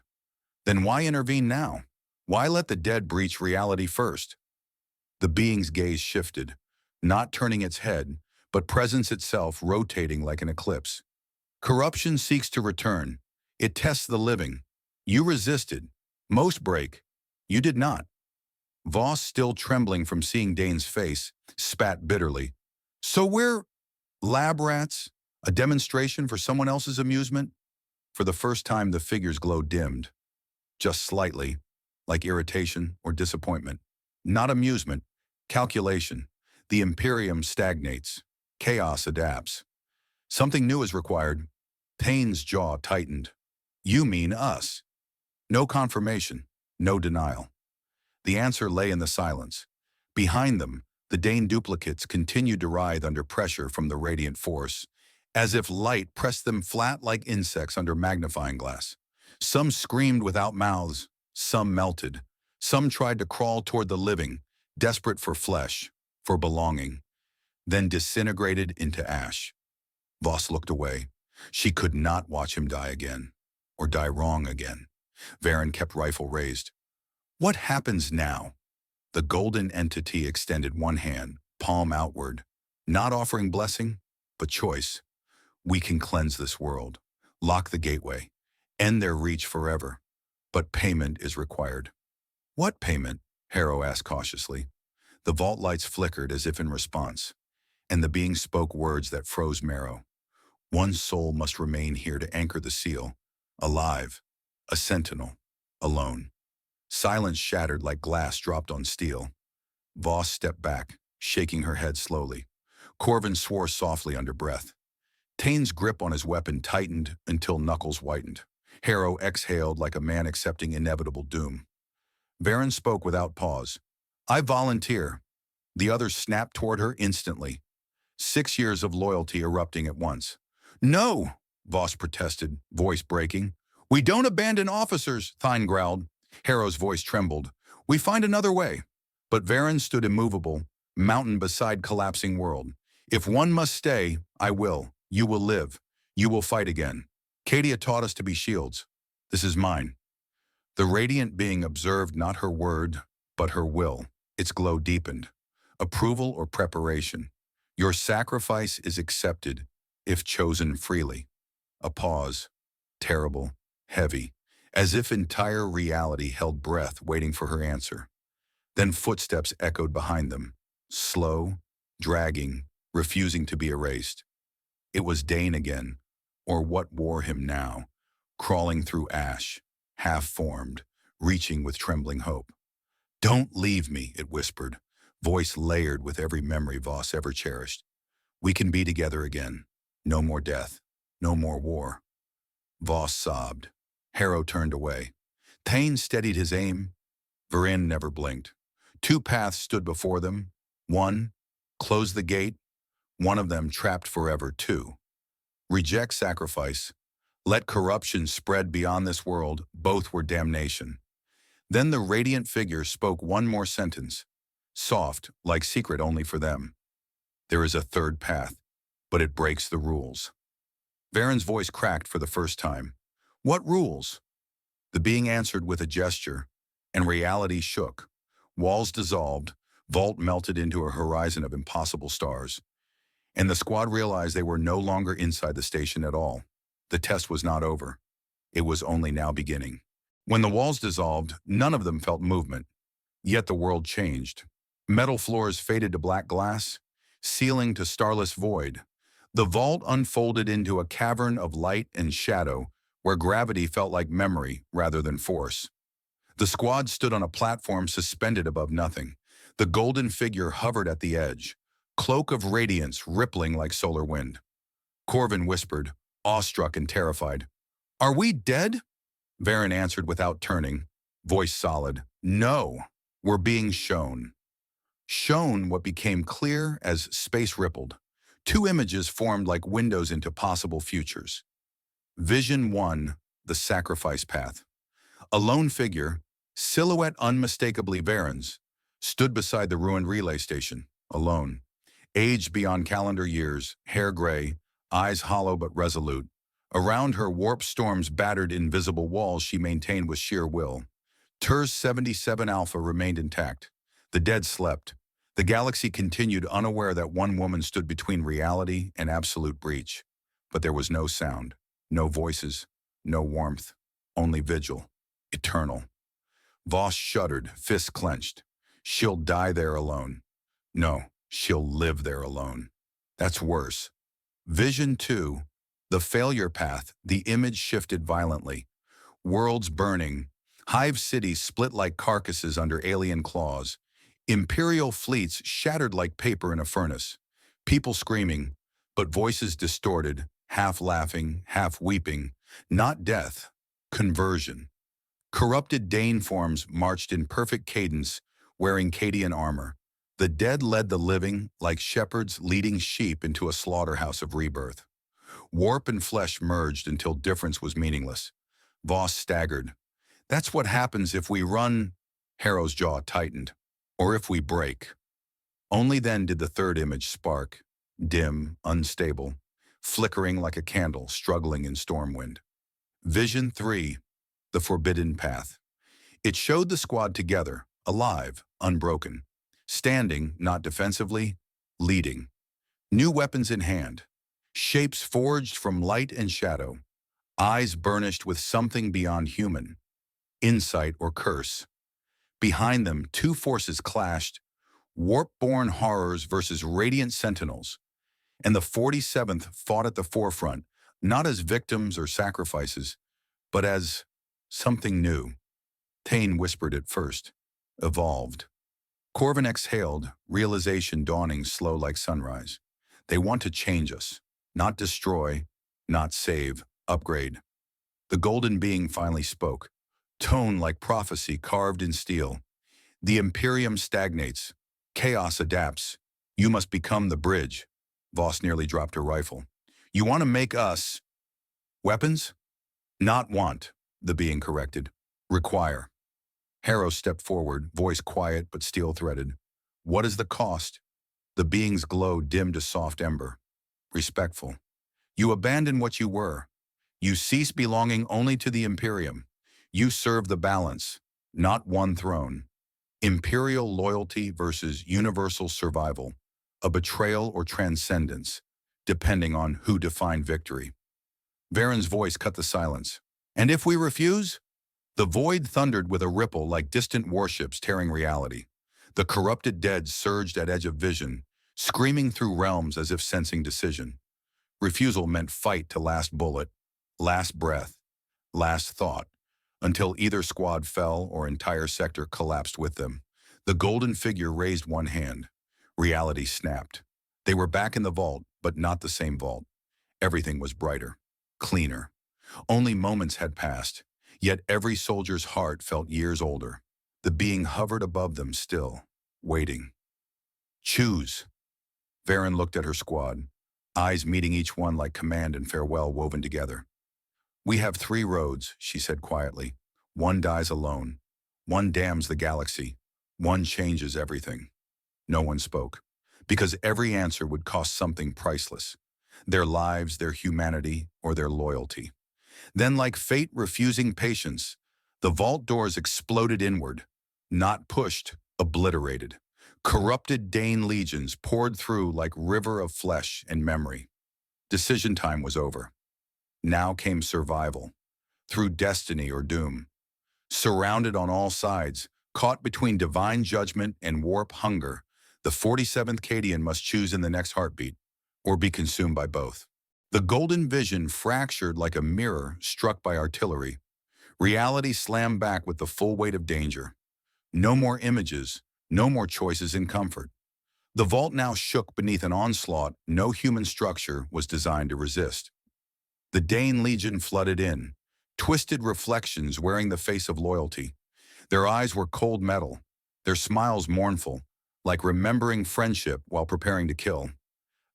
Speaker 1: Then why intervene now? Why let the dead breach reality first? The being's gaze shifted, not turning its head, but presence itself rotating like an eclipse. Corruption seeks to return. It tests the living. You resisted. Most break. You did not. Voss, still trembling from seeing Dane's face, spat bitterly. So we're lab rats? A demonstration for someone else's amusement? For the first time, the figure's glow dimmed. Just slightly, like irritation or disappointment. Not amusement, calculation. The Imperium stagnates. Chaos adapts. Something new is required. Payne's jaw tightened. You mean us. No confirmation, no denial. The answer lay in the silence. Behind them, the Dane duplicates continued to writhe under pressure from the radiant force, as if light pressed them flat like insects under magnifying glass. Some screamed without mouths, some melted. Some tried to crawl toward the living, desperate for flesh, for belonging, then disintegrated into ash. Voss looked away. She could not watch him die again, or die wrong again. Varen kept rifle raised. What happens now? The golden entity extended one hand, palm outward, not offering blessing, but choice. We can cleanse this world, lock the gateway, end their reach forever. But payment is required. What payment? Harrow asked cautiously. The vault lights flickered as if in response, and the being spoke words that froze marrow. One soul must remain here to anchor the seal, alive, a sentinel, alone. Silence shattered like glass dropped on steel. Voss stepped back, shaking her head slowly. Corvin swore softly under breath. Tane's grip on his weapon tightened until knuckles whitened. Harrow exhaled like a man accepting inevitable doom. Varen spoke without pause. I volunteer. The others snapped toward her instantly. 6 years of loyalty erupting at once. No, Voss protested, voice breaking. We don't abandon officers, Thine growled. Harrow's voice trembled. We find another way. But Varen stood immovable, mountain beside collapsing world. If one must stay, I will. You will live. You will fight again. Cadia taught us to be shields. This is mine. The radiant being observed not her word, but her will. Its glow deepened. Approval or preparation. Your sacrifice is accepted, if chosen freely. A pause. Terrible. Heavy. As if entire reality held breath waiting for her answer. Then footsteps echoed behind them. Slow, dragging, refusing to be erased. It was Dane again, or what wore him now, crawling through ash, half-formed, reaching with trembling hope. Don't leave me, it whispered, voice layered with every memory Voss ever cherished. We can be together again. No more death. No more war. Voss sobbed. Harrow turned away. Tane steadied his aim. Varen never blinked. 2 paths stood before them. One, close the gate. One of them trapped forever, 2. Reject sacrifice. Let corruption spread beyond this world. Both were damnation. Then the radiant figure spoke one more sentence. Soft, like secret only for them. There is a third path, but it breaks the rules. Varen's voice cracked for the first time. What rules? The being answered with a gesture, and reality shook. Walls dissolved, vault melted into a horizon of impossible stars. And the squad realized they were no longer inside the station at all. The test was not over. It was only now beginning. When the walls dissolved, none of them felt movement. Yet the world changed. Metal floors faded to black glass, ceiling to starless void. The vault unfolded into a cavern of light and shadow where gravity felt like memory rather than force. The squad stood on a platform suspended above nothing. The golden figure hovered at the edge, cloak of radiance rippling like solar wind. Corvin whispered, awestruck and terrified. Are we dead? Varen answered without turning, voice solid. No, we're being shown. Shown what became clear as space rippled. 2 images formed like windows into possible futures. Vision 1, the sacrifice path. A lone figure, silhouette unmistakably Varen's, stood beside the ruined relay station, alone. Aged beyond calendar years, hair gray, eyes hollow but resolute. Around her, warp storms battered invisible walls she maintained with sheer will. TERS 77 Alpha remained intact. The dead slept. The galaxy continued unaware that one woman stood between reality and absolute breach. But there was no sound, no voices, no warmth, only vigil, eternal. Voss shuddered, fists clenched. She'll die there alone. No, she'll live there alone. That's worse. Vision 2, the failure path, the image shifted violently. Worlds burning, hive cities split like carcasses under alien claws. Imperial fleets shattered like paper in a furnace. People screaming, but voices distorted, half laughing, half weeping. Not death, conversion. Corrupted Dane forms marched in perfect cadence, wearing Cadian armor. The dead led the living like shepherds leading sheep into a slaughterhouse of rebirth. Warp and flesh merged until difference was meaningless. Voss staggered. That's what happens if we run. Harrow's jaw tightened. Or if we break. Only then did the third image spark, dim, unstable. flickering like a candle struggling in storm wind. Vision 3. The Forbidden Path. It showed the squad together, alive, unbroken, standing, not defensively, leading. New weapons in hand, shapes forged from light and shadow, eyes burnished with something beyond human, insight or curse. Behind them, two forces clashed, warp-born horrors versus radiant sentinels, and the 47th fought at the forefront, not as victims or sacrifices, but as something new. Thane whispered it first. Evolved. Corvin exhaled, realization dawning slow like sunrise. They want to change us, not destroy, not save, upgrade. The golden being finally spoke, tone like prophecy carved in steel. The Imperium stagnates. Chaos adapts. You must become the bridge. Voss nearly dropped her rifle. You want to make us weapons? Not want, the being corrected. Require. Harrow stepped forward, voice quiet but steel-threaded. What is the cost? The being's glow dimmed a soft ember. Respectful. You abandon what you were. You cease belonging only to the Imperium. You serve the balance, not one throne. Imperial loyalty versus universal survival. A betrayal or transcendence, depending on who defined victory. Varen's voice cut the silence. And if we refuse? The void thundered with a ripple like distant warships tearing reality. The corrupted dead surged at edge of vision, screaming through realms as if sensing decision. Refusal meant fight to last bullet, last breath, last thought, until either squad fell or entire sector collapsed with them. The golden figure raised one hand. Reality snapped. They were back in the vault, but not the same vault. Everything was brighter, cleaner. Only moments had passed, yet every soldier's heart felt years older. The being hovered above them still, waiting. Choose. Varen looked at her squad, eyes meeting each one like command and farewell woven together. We have 3 roads, she said quietly. One dies alone. One damns the galaxy. One changes everything. No one spoke, because every answer would cost something priceless. Their lives, their humanity, or their loyalty. Then, like fate refusing patience, the vault doors exploded inward, not pushed, obliterated. Corrupted Dane legions poured through like river of flesh and memory. Decision time was over. Now came survival, through destiny or doom. Surrounded on all sides, caught between divine judgment and warp hunger, the 47th Cadian must choose in the next heartbeat, or be consumed by both. The golden vision fractured like a mirror struck by artillery. Reality slammed back with the full weight of danger. No more images, no more choices in comfort. The vault now shook beneath an onslaught no human structure was designed to resist. The Dane Legion flooded in, twisted reflections wearing the face of loyalty. Their eyes were cold metal, their smiles mournful, like remembering friendship while preparing to kill.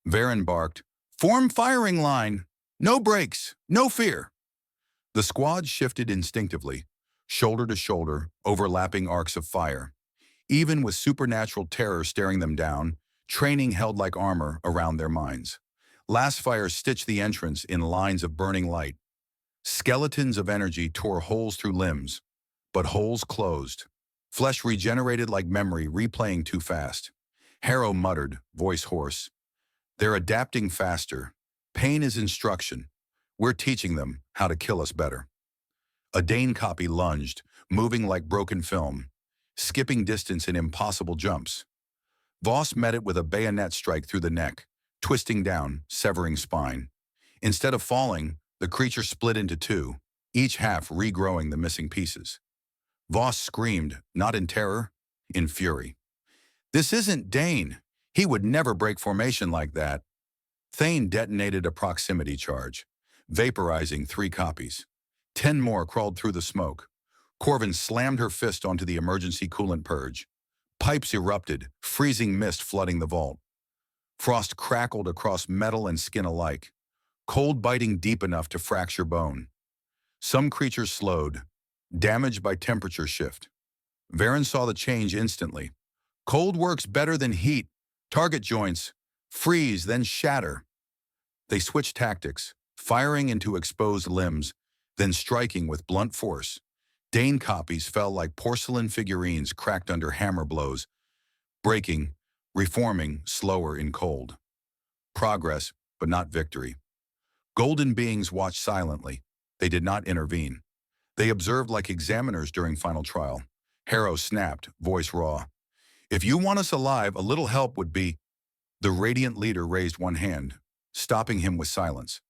Speaker 1: Varen barked, "Form firing line! No breaks, no fear!" The squad shifted instinctively, shoulder to shoulder, overlapping arcs of fire. Even with supernatural terror staring them down, training held like armor around their minds. Last fire stitched the entrance in lines of burning light. Skeletons of energy tore holes through limbs, but holes closed. Flesh regenerated like memory replaying too fast. Harrow muttered, voice hoarse. They're adapting faster. Pain is instruction. We're teaching them how to kill us better. A Dane copy lunged, moving like broken film, skipping distance in impossible jumps. Voss met it with a bayonet strike through the neck, twisting down, severing spine. Instead of falling, the creature split into 2, each half regrowing the missing pieces. Voss screamed, not in terror, in fury. This isn't Dane. He would never break formation like that. Thane detonated a proximity charge, vaporizing 3 copies. 10 more crawled through the smoke. Corvin slammed her fist onto the emergency coolant purge. Pipes erupted, freezing mist flooding the vault. Frost crackled across metal and skin alike, cold biting deep enough to fracture bone. Some creatures slowed, damaged by temperature shift. Varen saw the change instantly. Cold works better than heat. Target joints freeze, then shatter. They switched tactics, firing into exposed limbs, then striking with blunt force. Dane copies fell like porcelain figurines cracked under hammer blows, breaking, reforming slower in cold. Progress, but not victory. Golden beings watched silently. They did not intervene. They observed like examiners during final trial. Harrow snapped, voice raw. If you want us alive, a little help would be. The radiant leader raised one hand, stopping him with silence.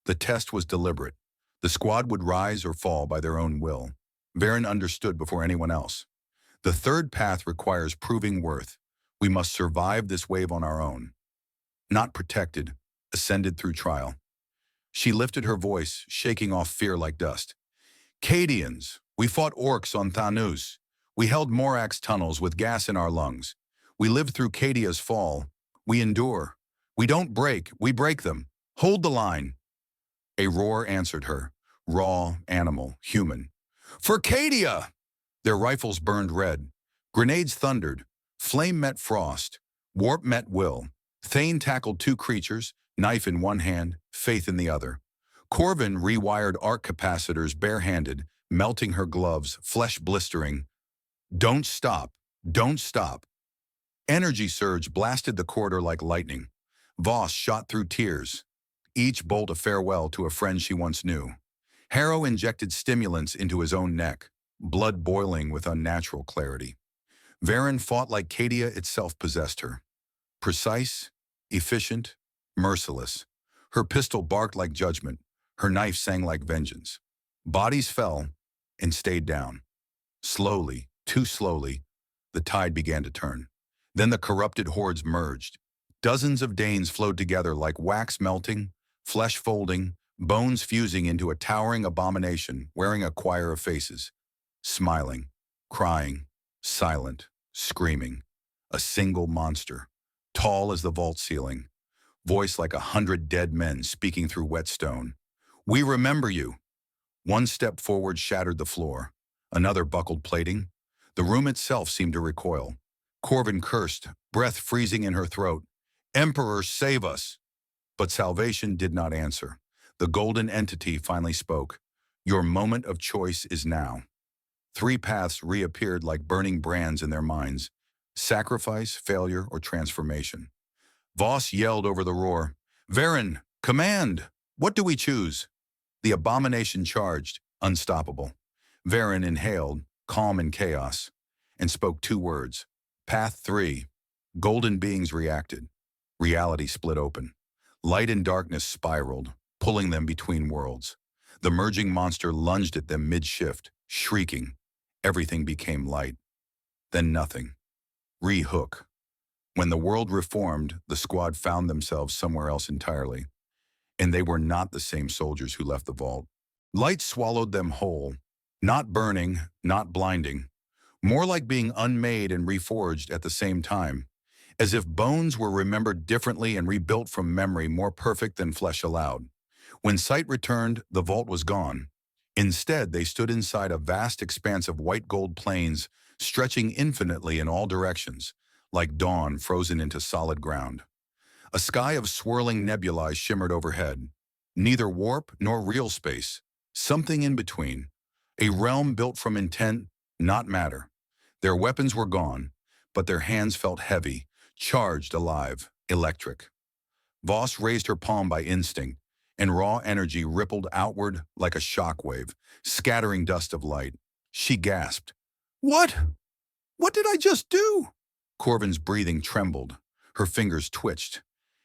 Speaker 1: The test was deliberate. The squad would rise or fall by their own will. Varen understood before anyone else. The third path requires proving worth. We must survive this wave on our own. Not protected, ascended through trial. She lifted her voice, shaking off fear like dust. Cadians, we fought orcs on Thanus. We held Morax tunnels with gas in our lungs. We lived through Cadia's fall. We endure. We don't break, we break them. Hold the line. A roar answered her, raw, animal, human. For Cadia! Their rifles burned red. Grenades thundered. Flame met frost. Warp met will. Thane tackled two creatures, knife in one hand, faith in the other. Corvin rewired arc capacitors barehanded, melting her gloves, flesh blistering. Don't stop. Don't stop. Energy surge blasted the corridor like lightning. Voss shot through tears, each bolt a farewell to a friend she once knew. Harrow injected stimulants into his own neck, blood boiling with unnatural clarity. Varen fought like Cadia itself possessed her. Precise, efficient, merciless. Her pistol barked like judgment. Her knife sang like vengeance. Bodies fell and stayed down. Slowly, too slowly, the tide began to turn. Then the corrupted hordes merged. Dozens of Danes flowed together like wax melting, flesh folding, bones fusing into a towering abomination wearing a choir of faces. Smiling, crying, silent, screaming. A single monster, tall as the vault ceiling. Voice like 100 dead men speaking through wet stone. We remember you. One step forward shattered the floor. Another buckled plating. The room itself seemed to recoil. Corvin cursed, breath freezing in her throat. Emperor, save us! But salvation did not answer. The golden entity finally spoke. Your moment of choice is now. Three paths reappeared like burning brands in their minds. Sacrifice, failure, or transformation. Voss yelled over the roar. Varen, command! What do we choose? The abomination charged, unstoppable. Varen inhaled, calm in chaos, and spoke two words. Path 3. Golden beings reacted. Reality split open. Light and darkness spiraled, pulling them between worlds. The merging monster lunged at them mid-shift, shrieking. Everything became light. Then nothing. Re-hook. When the world reformed, the squad found themselves somewhere else entirely. And they were not the same soldiers who left the vault. Light swallowed them whole, not burning, not blinding. More like being unmade and reforged at the same time, as if bones were remembered differently and rebuilt from memory more perfect than flesh allowed. When sight returned, the vault was gone. Instead, they stood inside a vast expanse of white gold plains, stretching infinitely in all directions, like dawn frozen into solid ground. A sky of swirling nebulae shimmered overhead. Neither warp nor real space, something in between. A realm built from intent, not matter. Their weapons were gone, but their hands felt heavy, charged, alive, electric. Voss raised her palm by instinct, and raw energy rippled outward like a shockwave, scattering dust of light. She gasped. What? What did I just do? Corvin's breathing trembled. Her fingers twitched,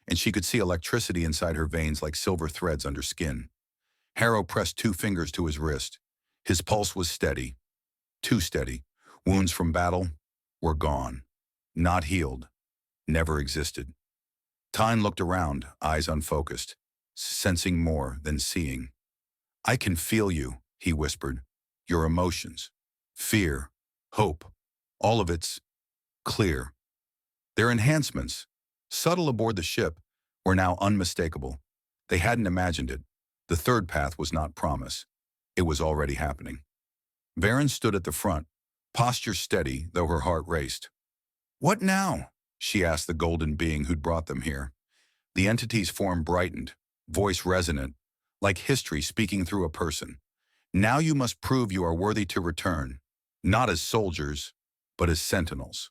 Speaker 1: and she could see electricity inside her veins like silver threads under skin. Harrow pressed two fingers to his wrist. His pulse was steady. Too steady. Wounds from battle were gone. Not healed. Never existed. Tyne looked around, eyes unfocused, sensing more than seeing. I can feel you, he whispered. Your emotions. Fear. Hope. All of it's clear. Their enhancements, subtle aboard the ship, were now unmistakable. They hadn't imagined it. The third path was not promise. It was already happening. Varen stood at the front, posture steady, though her heart raced. What now? She asked the golden being who'd brought them here. The entity's form brightened, voice resonant, like history speaking through a person. Now you must prove you are worthy to return, not as soldiers, but as sentinels.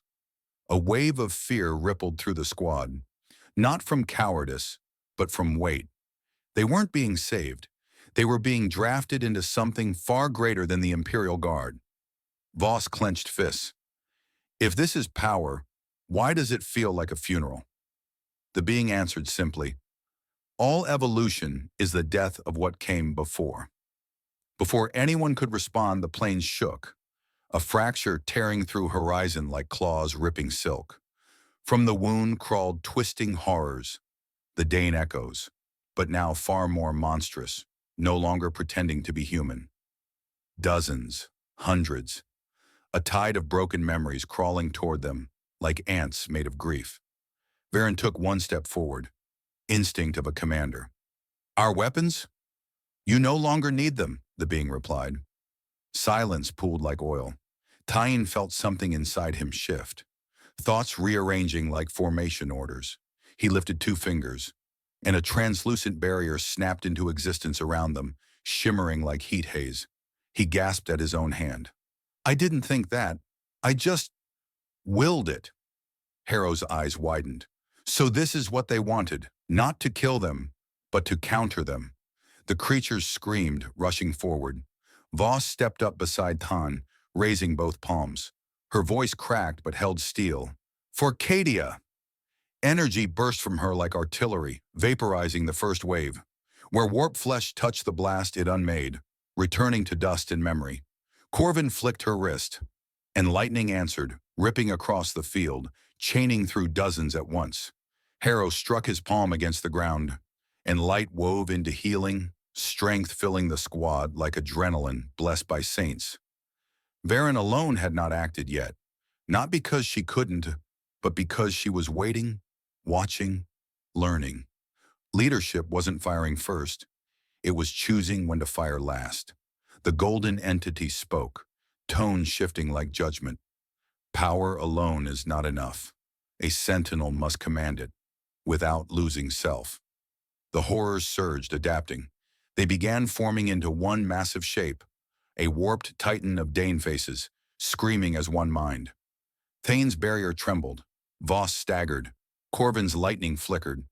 Speaker 1: A wave of fear rippled through the squad, not from cowardice, but from weight. They weren't being saved. They were being drafted into something far greater than the Imperial Guard. Voss clenched fists. If this is power, why does it feel like a funeral? The being answered simply, all evolution is the death of what came before. Before anyone could respond, the planes shook, a fracture tearing through horizon like claws ripping silk. From the wound crawled twisting horrors, the Dane echoes, but now far more monstrous, no longer pretending to be human. Dozens, hundreds, a tide of broken memories crawling toward them, like ants made of grief. Varen took one step forward, instinct of a commander. Our weapons? You no longer need them, the being replied. Silence pooled like oil. Tyne felt something inside him shift, thoughts rearranging like formation orders. He lifted two fingers, and a translucent barrier snapped into existence around them, shimmering like heat haze. He gasped at his own hand. I didn't think that. I just willed it. Harrow's eyes widened. So this is what they wanted, not to kill them, but to counter them. The creatures screamed, rushing forward. Voss stepped up beside Tan, raising both palms. Her voice cracked but held steel. For Cadia! Energy burst from her like artillery, vaporizing the first wave. Where warp flesh touched the blast it unmade, returning to dust in memory. Corvin flicked her wrist, and lightning answered, ripping across the field, chaining through dozens at once. Harrow struck his palm against the ground, and light wove into healing, strength filling the squad like adrenaline blessed by saints. Varen alone had not acted yet, not because she couldn't, but because she was waiting, watching, learning. Leadership wasn't firing first, it was choosing when to fire last. The golden entity spoke, tone shifting like judgment. Power alone is not enough. A sentinel must command it, without losing self. The horrors surged, adapting. They began forming into one massive shape, a warped titan of Dane faces, screaming as one mind. Thane's barrier trembled. Voss staggered. Corvin's lightning flickered.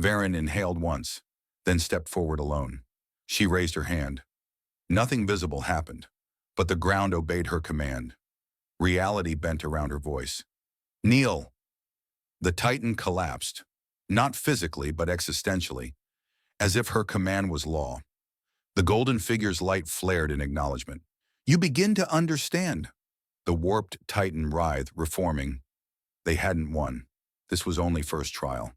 Speaker 1: Varen inhaled once, then stepped forward alone. She raised her hand. Nothing visible happened, but the ground obeyed her command. Reality bent around her voice. Kneel! The titan collapsed, not physically but existentially, as if her command was law. The golden figure's light flared in acknowledgement. You begin to understand. The warped titan writhed, reforming. They hadn't won. This was only first trial.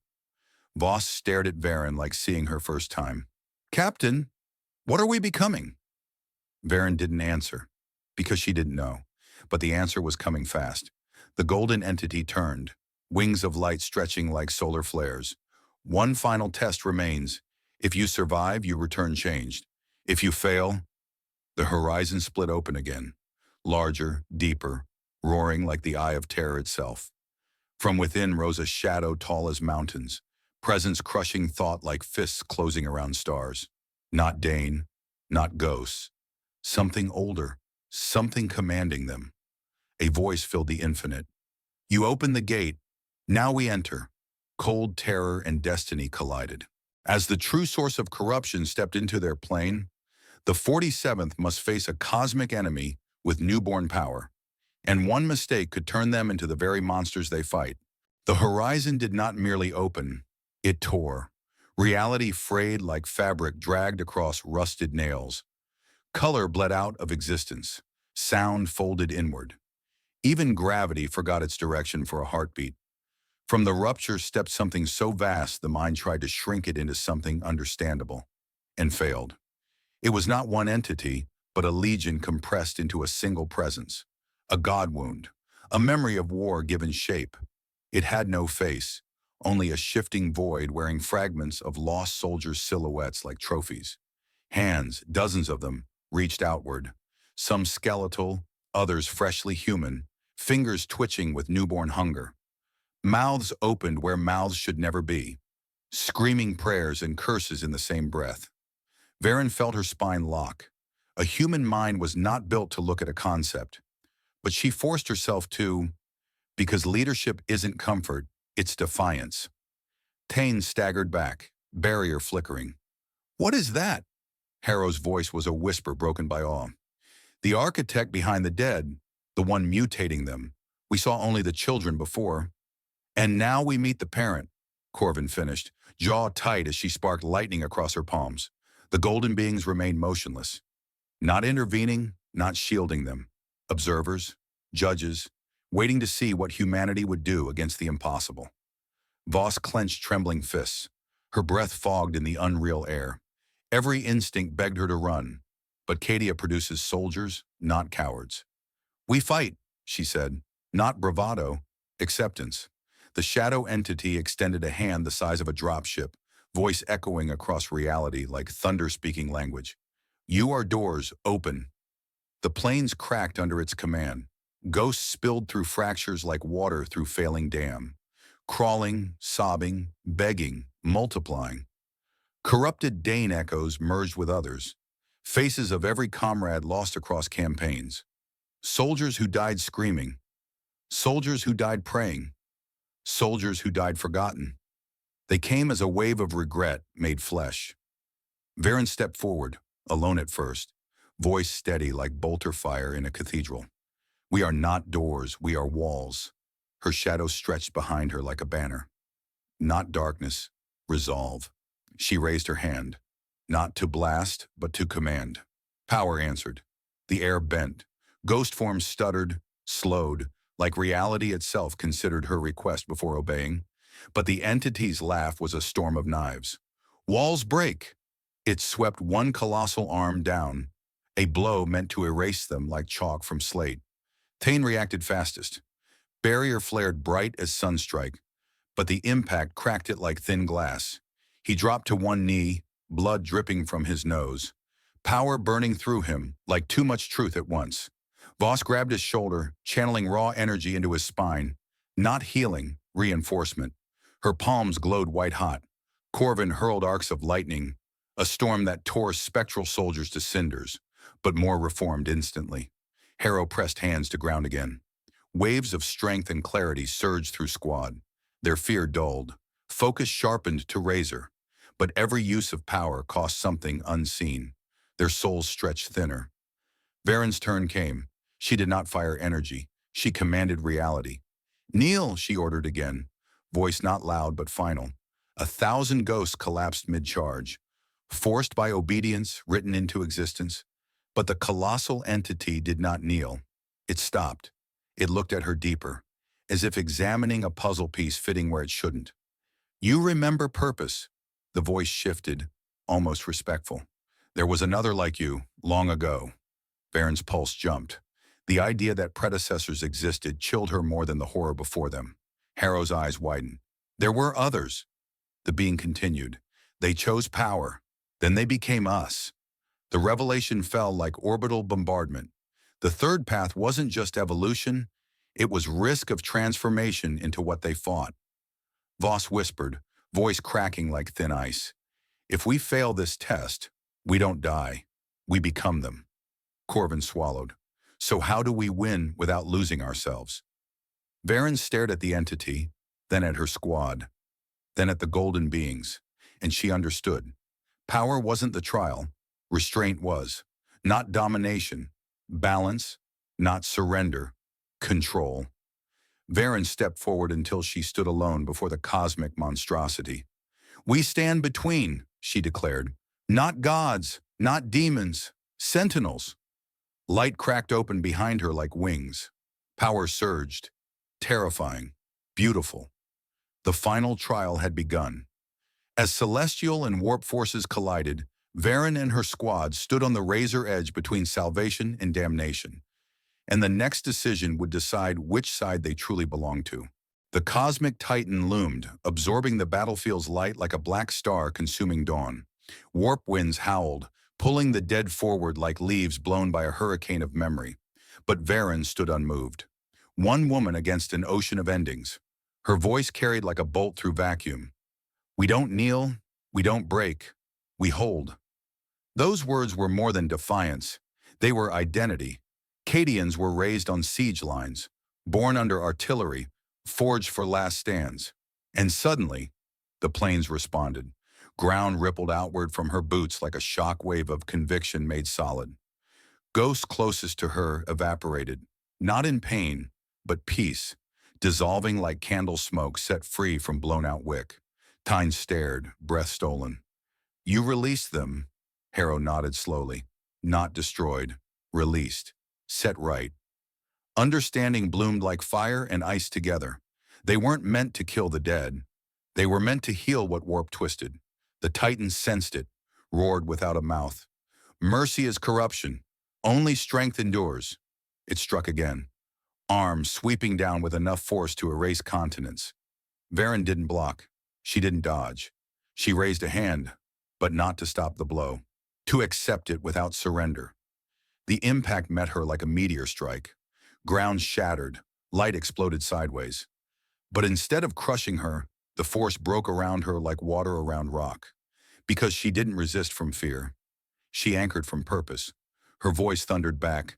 Speaker 1: Voss stared at Varen like seeing her first time. Captain, what are we becoming? Varen didn't answer, because she didn't know. But the answer was coming fast. The golden entity turned, wings of light stretching like solar flares. One final test remains. If you survive, you return changed. If you fail, the horizon split open again, larger, deeper, roaring like the eye of terror itself. From within rose a shadow tall as mountains, presence crushing thought like fists closing around stars. Not Dane, not ghosts. Something older, something commanding them. A voice filled the infinite. You open the gate, now we enter. Cold terror and destiny collided. As the true source of corruption stepped into their plane, the 47th must face a cosmic enemy with newborn power, and one mistake could turn them into the very monsters they fight. The horizon did not merely open, it tore. Reality frayed like fabric dragged across rusted nails. Color bled out of existence, sound folded inward. Even gravity forgot its direction for a heartbeat. From the rupture stepped something so vast the mind tried to shrink it into something understandable, and failed. It was not one entity, but a legion compressed into a single presence. A god wound, a memory of war given shape. It had no face, only a shifting void wearing fragments of lost soldiers' silhouettes like trophies. Hands, dozens of them, reached outward, some skeletal, others freshly human, fingers twitching with newborn hunger. Mouths opened where mouths should never be. screaming prayers and curses in the same breath. Varen felt her spine lock. A human mind was not built to look at a concept, but she forced herself to, because leadership isn't comfort, it's defiance. Tane staggered back, barrier flickering. "What is that?" Harrow's voice was a whisper broken by awe. "The architect behind the dead, the one mutating them. We saw only the children before. And now we meet the parent," Corvin finished, jaw tight as she sparked lightning across her palms. The golden beings remained motionless, not intervening, not shielding them. Observers, judges, waiting to see what humanity would do against the impossible. Voss clenched trembling fists, her breath fogged in the unreal air. Every instinct begged her to run, but Cadia produces soldiers, not cowards. "We fight," she said, "not bravado, acceptance." The shadow entity extended a hand the size of a dropship, voice echoing across reality like thunder-speaking language. "You are doors, open." The plains cracked under its command. Ghosts spilled through fractures like water through failing dam. Crawling, sobbing, begging, multiplying. Corrupted Dane echoes merged with others. Faces of every comrade lost across campaigns. Soldiers who died screaming. Soldiers who died praying. Soldiers who died forgotten. They came as a wave of regret made flesh. Varen stepped forward, alone at first, voice steady like bolter fire in a cathedral. "We are not doors, we are walls." Her shadow stretched behind her like a banner. "Not darkness, resolve." She raised her hand, not to blast, but to command. Power answered. The air bent. Ghost forms stuttered, slowed, like reality itself considered her request before obeying. But the entity's laugh was a storm of knives. "Walls break!" It swept one colossal arm down, a blow meant to erase them like chalk from slate. Tane reacted fastest. Barrier flared bright as sunstrike, but the impact cracked it like thin glass. He dropped to one knee, blood dripping from his nose. Power burning through him, like too much truth at once. Voss grabbed his shoulder, channeling raw energy into his spine. Not healing, reinforcement. Her palms glowed white-hot. Corvin hurled arcs of lightning, a storm that tore spectral soldiers to cinders, but more reformed instantly. Harrow pressed hands to ground again. Waves of strength and clarity surged through squad. Their fear dulled. Focus sharpened to razor. But every use of power cost something unseen. Their souls stretched thinner. Varen's turn came. She did not fire energy. She commanded reality. "Kneel," she ordered again. Voice not loud but final. 1,000 ghosts collapsed mid-charge. Forced by obedience, written into existence. But the colossal entity did not kneel. It stopped. It looked at her deeper, as if examining a puzzle piece fitting where it shouldn't. "You remember purpose." The voice shifted, almost respectful. "There was another like you, long ago." Varen's pulse jumped. The idea that predecessors existed chilled her more than the horror before them. Harrow's eyes widened. "There were others." The being continued. "They chose power. Then they became us." The revelation fell like orbital bombardment. The third path wasn't just evolution, it was risk of transformation into what they fought. Voss whispered, voice cracking like thin ice. "If we fail this test, we don't die. We become them." Corvin swallowed. "So how do we win without losing ourselves?" Varen stared at the entity, then at her squad, then at the golden beings, and she understood. Power wasn't the trial. Restraint was. Not domination. Balance. Not surrender. Control. Varen stepped forward until she stood alone before the cosmic monstrosity. "We stand between," she declared. "Not gods, not demons, sentinels." Light cracked open behind her like wings. Power surged. Terrifying. Beautiful. The final trial had begun. As celestial and warp forces collided, Varen and her squad stood on the razor edge between salvation and damnation. And the next decision would decide which side they truly belonged to. The cosmic titan loomed, absorbing the battlefield's light like a black star consuming dawn. Warp winds howled, pulling the dead forward like leaves blown by a hurricane of memory. But Varen stood unmoved. One woman against an ocean of endings. Her voice carried like a bolt through vacuum. We don't kneel, we don't break, we hold. Those words were more than defiance. They were identity. Cadians were raised on siege lines, born under artillery, forged for last stands. And suddenly, the plains responded. Ground rippled outward from her boots like a shock wave of conviction made solid. Ghosts closest to her evaporated, not in pain, but peace, dissolving like candle smoke set free from blown-out wick. Tyne stared, breath stolen. You released them, Harrow nodded slowly. Not destroyed, released, set right. Understanding bloomed like fire and ice together. They weren't meant to kill the dead. They were meant to heal what warp twisted. The Titan sensed it, roared without a mouth. Mercy is corruption. Only strength endures. It struck again, arms sweeping down with enough force to erase continents. Varen didn't block. She didn't dodge. She raised a hand, but not to stop the blow, to accept it without surrender. The impact met her like a meteor strike. Ground shattered, light exploded sideways. But instead of crushing her, the force broke around her like water around rock. Because she didn't resist from fear. She anchored from purpose. Her voice thundered back.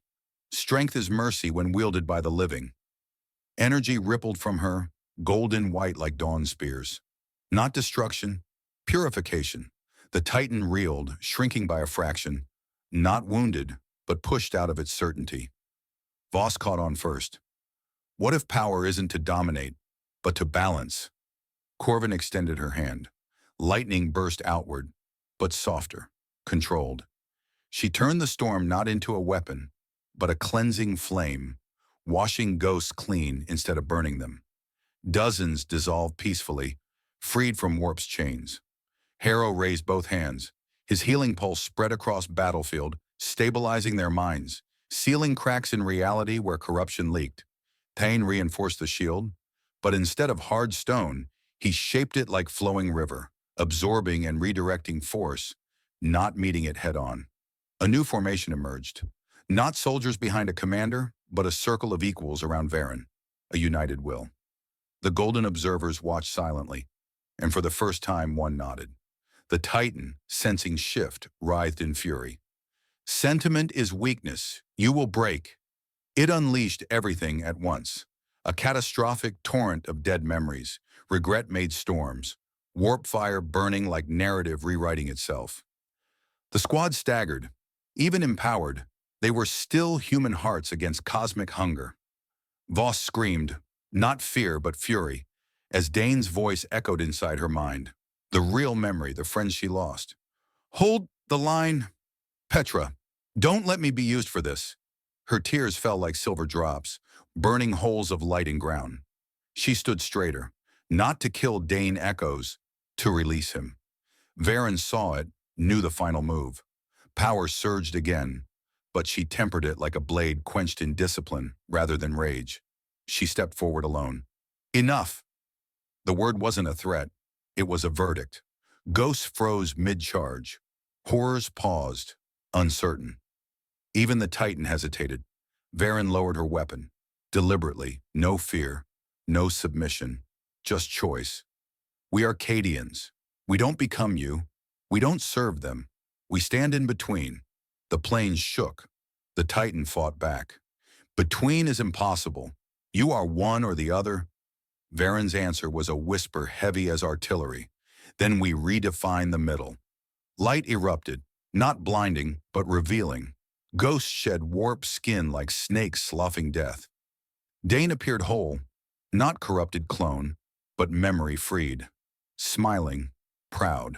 Speaker 1: Strength is mercy when wielded by the living. Energy rippled from her, golden white like dawn spears. Not destruction, purification. The Titan reeled, shrinking by a fraction. Not wounded, but pushed out of its certainty. Voss caught on first. What if power isn't to dominate, but to balance? Corvin extended her hand. Lightning burst outward, but softer, controlled. She turned the storm not into a weapon, but a cleansing flame, washing ghosts clean instead of burning them. Dozens dissolved peacefully, freed from warp's chains. Harrow raised both hands. His healing pulse spread across battlefield, stabilizing their minds, sealing cracks in reality where corruption leaked. Thane reinforced the shield, but instead of hard stone, he shaped it like flowing river, absorbing and redirecting force, not meeting it head-on. A new formation emerged. Not soldiers behind a commander, but a circle of equals around Varen, a united will. The Golden Observers watched silently, and for the first time one nodded. The Titan, sensing shift, writhed in fury. Sentiment is weakness. You will break. It unleashed everything at once. A catastrophic torrent of dead memories. Regret made storms. Warp fire burning like narrative rewriting itself. The squad staggered. Even empowered, they were still human hearts against cosmic hunger. Voss screamed, not fear but fury, as Dane's voice echoed inside her mind. The real memory, the friends she lost. Hold the line, Petra. Don't let me be used for this. Her tears fell like silver drops, burning holes of light in ground. She stood straighter, not to kill Dane echoes, to release him. Varen saw it, knew the final move. Power surged again, but she tempered it like a blade quenched in discipline rather than rage. She stepped forward alone. Enough! The word wasn't a threat. It was a verdict. Ghosts froze mid-charge. Horrors paused, uncertain. Even the Titan hesitated. Varen lowered her weapon. Deliberately, no fear, no submission, just choice. We are Cadians. We don't become you. We don't serve them. We stand in between. The plains shook. The Titan fought back. Between is impossible. You are one or the other. Varen's answer was a whisper heavy as artillery. Then we redefine the middle. Light erupted, not blinding, but revealing. Ghosts shed warped skin like snakes sloughing death. Dane appeared whole, not corrupted clone, but memory freed. Smiling, proud.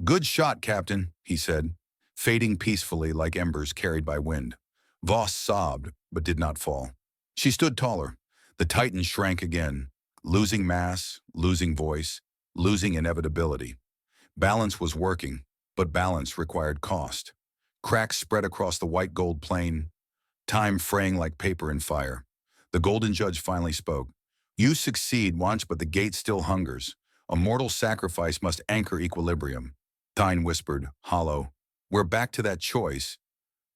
Speaker 1: Good shot, Captain, he said, fading peacefully like embers carried by wind. Voss sobbed, but did not fall. She stood taller. The Titan shrank again, losing mass, losing voice, losing inevitability. Balance was working, but balance required cost. Cracks spread across the white-gold plain, time fraying like paper in fire. The Golden Judge finally spoke. You succeed, Wanch, but the gate still hungers. A mortal sacrifice must anchor equilibrium. Tyne whispered, hollow. We're back to that choice.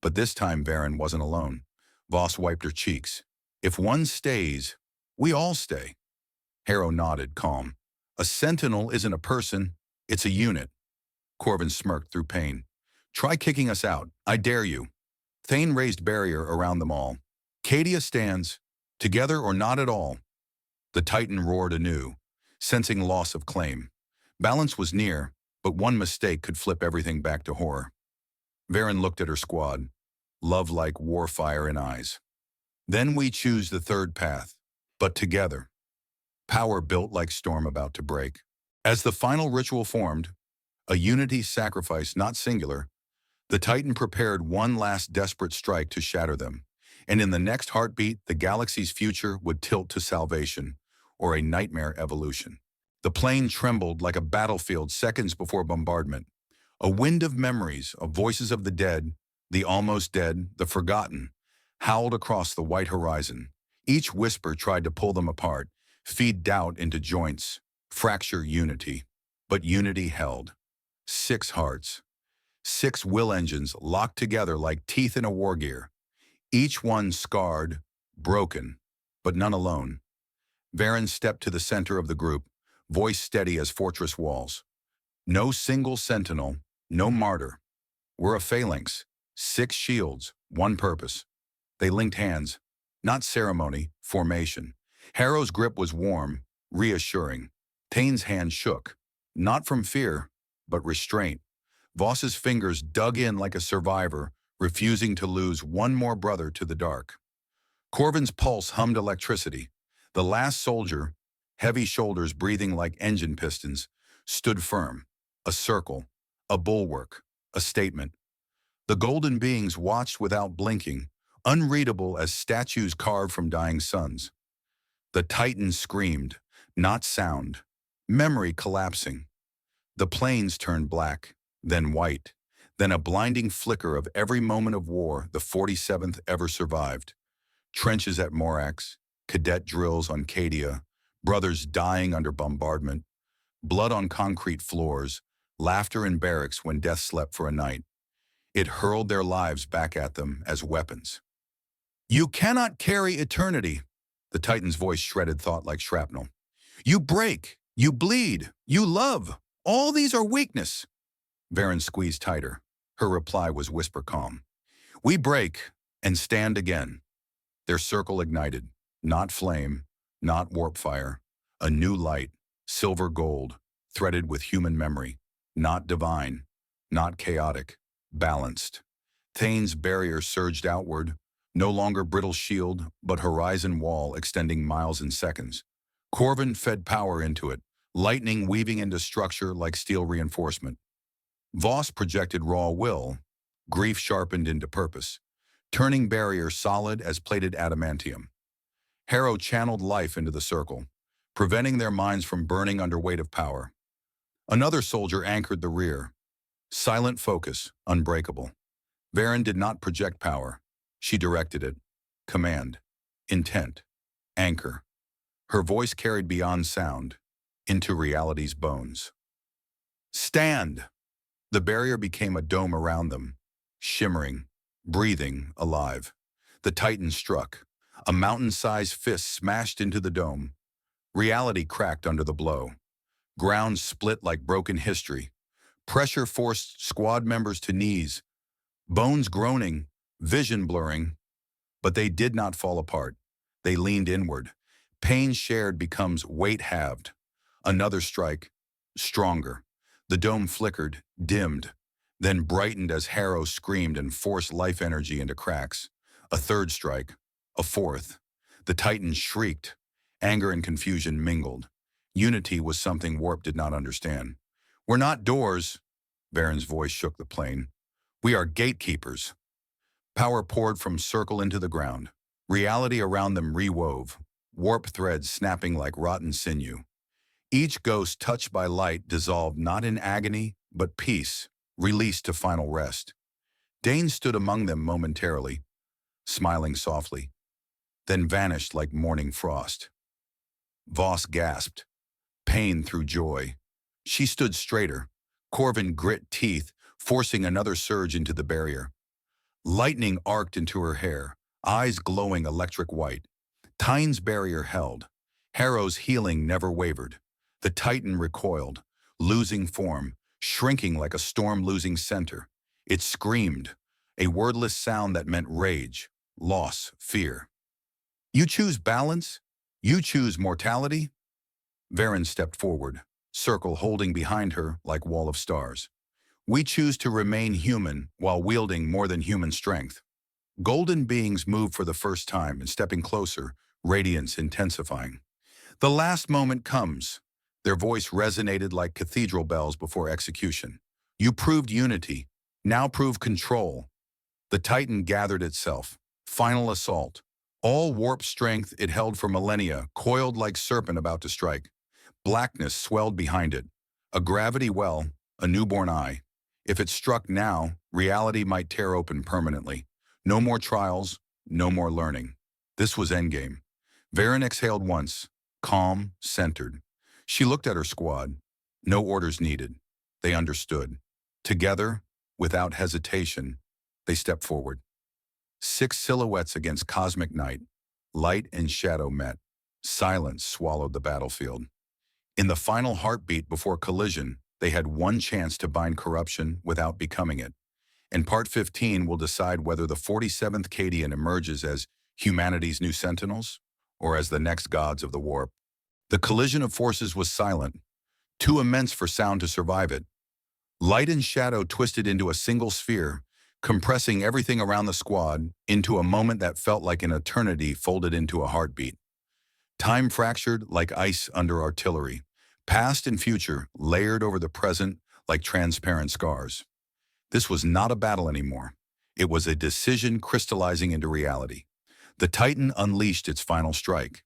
Speaker 1: But this time Varen wasn't alone. Voss wiped her cheeks. If one stays, we all stay. Harrow nodded, calm. A sentinel isn't a person, It's a unit. Corvin smirked through pain. Try kicking us out. I dare you. Thane raised barrier around them all. Cadia stands. Together or not at all. The Titan roared anew, sensing loss of claim. Balance was near, but one mistake could flip everything back to horror. Varen looked at her squad, love like war fire in eyes. Then we choose the third path, but together. Power built like storm about to break. As the final ritual formed, a unity sacrifice not singular, the Titan prepared one last desperate strike to shatter them. And in the next heartbeat, the galaxy's future would tilt to salvation, or a nightmare evolution. The plane trembled like a battlefield seconds before bombardment. A wind of memories, of voices of the dead, the almost dead, the forgotten, howled across the white horizon. Each whisper tried to pull them apart, feed doubt into joints, fracture unity. But unity held. 6 hearts. 6 will engines locked together like teeth in a war gear. Each one scarred, broken, but none alone. Varen stepped to the center of the group, voice steady as fortress walls. No single sentinel, no martyr. We're a phalanx, 6 shields, one purpose. They linked hands, not ceremony, formation. Harrow's grip was warm, reassuring. Thane's hand shook, not from fear, but restraint. Voss's fingers dug in like a survivor, refusing to lose one more brother to the dark. Corvin's pulse hummed electricity. The last soldier, heavy shoulders breathing like engine pistons, stood firm. A circle, a bulwark, a statement. The golden beings watched without blinking, unreadable as statues carved from dying suns. The Titan screamed, not sound, memory collapsing. The plains turned black, then white, then a blinding flicker of every moment of war the 47th ever survived. Trenches at Morax, cadet drills on Cadia, brothers dying under bombardment, blood on concrete floors, laughter in barracks when death slept for a night. It hurled their lives back at them as weapons. You cannot carry eternity, the Titan's voice shredded thought like shrapnel. You break, you bleed, you love. All these are weakness. Varen squeezed tighter. Her reply was whisper calm. We break and stand again. Their circle ignited. Not flame, not warp fire. A new light, silver gold, threaded with human memory. Not divine, not chaotic, balanced. Thane's barrier surged outward, no longer brittle shield, but horizon wall extending miles in seconds. Corvin fed power into it, lightning weaving into structure like steel reinforcement. Voss projected raw will, grief sharpened into purpose, turning barrier solid as plated adamantium. Harrow channeled life into the circle, preventing their minds from burning under weight of power. Another soldier anchored the rear. Silent focus, unbreakable. Varen did not project power. She directed it. Command. Intent. Anchor. Her voice carried beyond sound, into reality's bones. Stand! The barrier became a dome around them, shimmering, breathing, alive. The Titan struck. A mountain-sized fist smashed into the dome. Reality cracked under the blow. Ground split like broken history. Pressure forced squad members to knees, bones groaning, vision blurring. But they did not fall apart. They leaned inward. Pain shared becomes weight halved. Another strike, stronger. The dome flickered, dimmed, then brightened as Harrow screamed and forced life energy into cracks. A third strike, a fourth. The Titan shrieked. Anger and confusion mingled. Unity was something Warp did not understand. We're not doors, Varen's voice shook the plane. We are gatekeepers. Power poured from circle into the ground. Reality around them rewove, warp threads snapping like rotten sinew. Each ghost touched by light dissolved not in agony, but peace, released to final rest. Dane stood among them momentarily, smiling softly, then vanished like morning frost. Voss gasped, pain through joy. She stood straighter. Corvin grit teeth, forcing another surge into the barrier. Lightning arced into her hair, eyes glowing electric white. Tyne's barrier held. Harrow's healing never wavered. The Titan recoiled, losing form, shrinking like a storm losing center. It screamed, a wordless sound that meant rage, loss, fear. You choose balance? You choose mortality? Varen stepped forward, circle holding behind her like wall of stars. We choose to remain human while wielding more than human strength. Golden beings moved for the first time and stepping closer, radiance intensifying. The last moment comes. Their voice resonated like cathedral bells before execution. You proved unity. Now prove control. The Titan gathered itself. Final assault. All warp strength it held for millennia, coiled like serpent about to strike. Blackness swelled behind it. A gravity well, a newborn eye. If it struck now, reality might tear open permanently. No more trials, no more learning. This was endgame. Varen exhaled once, calm, centered. She looked at her squad. No orders needed. They understood. Together, without hesitation, they stepped forward. 6 silhouettes against cosmic night. Light and shadow met. Silence swallowed the battlefield. In the final heartbeat before collision, they had one chance to bind corruption without becoming it. And Part 15 will decide whether the 47th Cadian emerges as humanity's new sentinels or as the next gods of the warp. The collision of forces was silent, too immense for sound to survive it. Light and shadow twisted into a single sphere, compressing everything around the squad into a moment that felt like an eternity folded into a heartbeat. Time fractured like ice under artillery, past and future layered over the present like transparent scars. This was not a battle anymore. It was a decision crystallizing into reality. The Titan unleashed its final strike.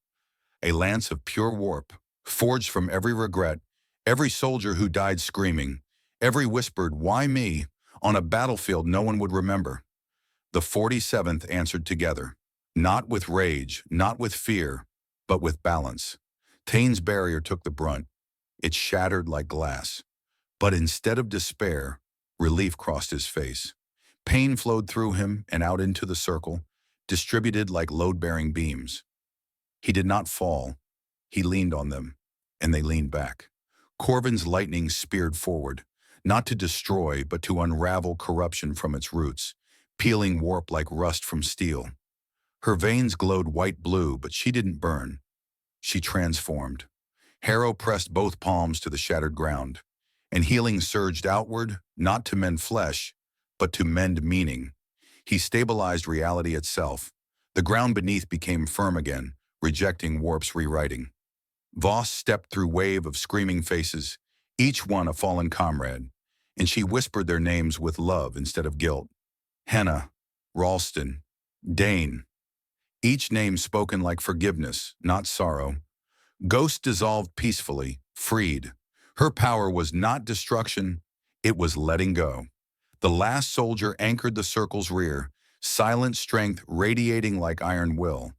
Speaker 1: A lance of pure warp, forged from every regret, every soldier who died screaming, every whispered, "Why me?" on a battlefield no one would remember. The 47th answered together, not with rage, not with fear, but with balance. Tane's barrier took the brunt. It shattered like glass. But instead of despair, relief crossed his face. Pain flowed through him and out into the circle, distributed like load-bearing beams. He did not fall. He leaned on them, and they leaned back. Corvin's lightning speared forward, not to destroy, but to unravel corruption from its roots, peeling warp like rust from steel. Her veins glowed white-blue, but she didn't burn. She transformed. Harrow pressed both palms to the shattered ground, and healing surged outward, not to mend flesh, but to mend meaning. He stabilized reality itself. The ground beneath became firm again, rejecting warp's rewriting. Voss stepped through wave of screaming faces, each one a fallen comrade, and she whispered their names with love instead of guilt. Henna, Ralston, Dane. Each name spoken like forgiveness, not sorrow. Ghost dissolved peacefully, freed. Her power was not destruction, it was letting go. The last soldier anchored the circle's rear, silent strength radiating like iron will.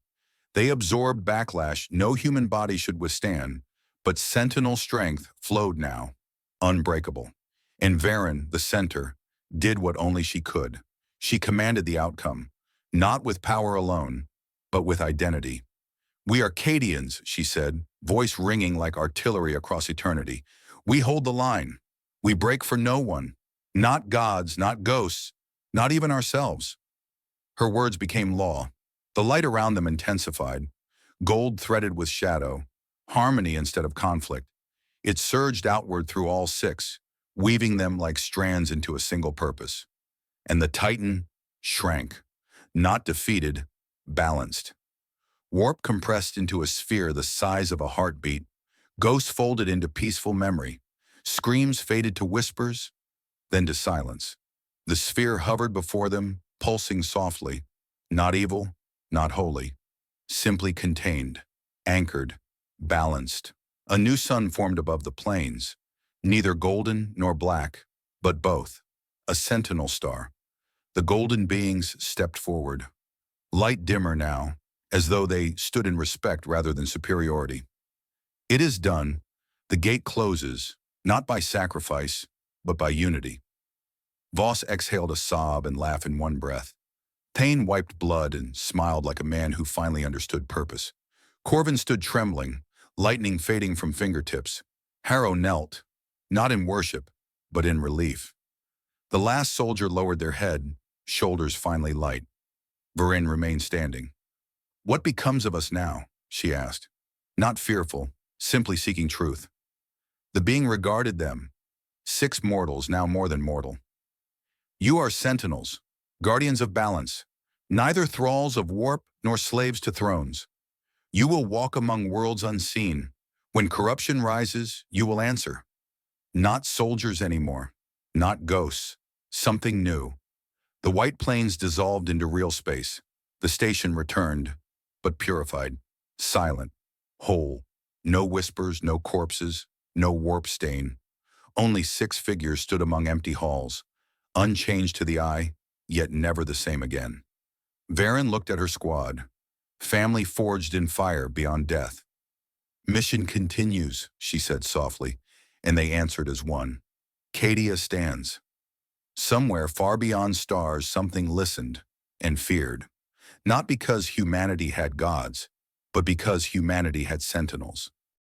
Speaker 1: They absorbed backlash no human body should withstand, but sentinel strength flowed now, unbreakable. And Varen, the center, did what only she could. She commanded the outcome, not with power alone, but with identity. "We are Cadians," she said, voice ringing like artillery across eternity. "We hold the line. We break for no one. Not gods, not ghosts, not even ourselves." Her words became law. The light around them intensified, gold threaded with shadow, harmony instead of conflict. It surged outward through all 6, weaving them like strands into a single purpose. And the Titan shrank, not defeated, balanced. Warp compressed into a sphere the size of a heartbeat, ghosts folded into peaceful memory, screams faded to whispers, then to silence. The sphere hovered before them, pulsing softly, not evil, not holy, simply contained, anchored, balanced. A new sun formed above the plains, neither golden nor black, but both, a sentinel star. The golden beings stepped forward, light dimmer now, as though they stood in respect rather than superiority. It is done. The gate closes, not by sacrifice, but by unity. Voss exhaled a sob and laughed in one breath. Thane wiped blood and smiled like a man who finally understood purpose. Corvin stood trembling, lightning fading from fingertips. Harrow knelt, not in worship, but in relief. The last soldier lowered their head, shoulders finally light. Varyn remained standing. "What becomes of us now?" she asked. Not fearful, simply seeking truth. The being regarded them, 6 mortals now more than mortal. "You are sentinels, guardians of balance, neither thralls of warp nor slaves to thrones. You will walk among worlds unseen. When corruption rises, you will answer. Not soldiers anymore, not ghosts, something new." The white plains dissolved into real space. The station returned, but purified, silent, whole. No whispers, no corpses, no warp stain. Only 6 figures stood among empty halls, unchanged to the eye, yet never the same again. Varyn looked at her squad, family forged in fire beyond death. "Mission continues," she said softly, and they answered as one. "Cadia stands." Somewhere far beyond stars, something listened and feared. Not because humanity had gods, but because humanity had sentinels.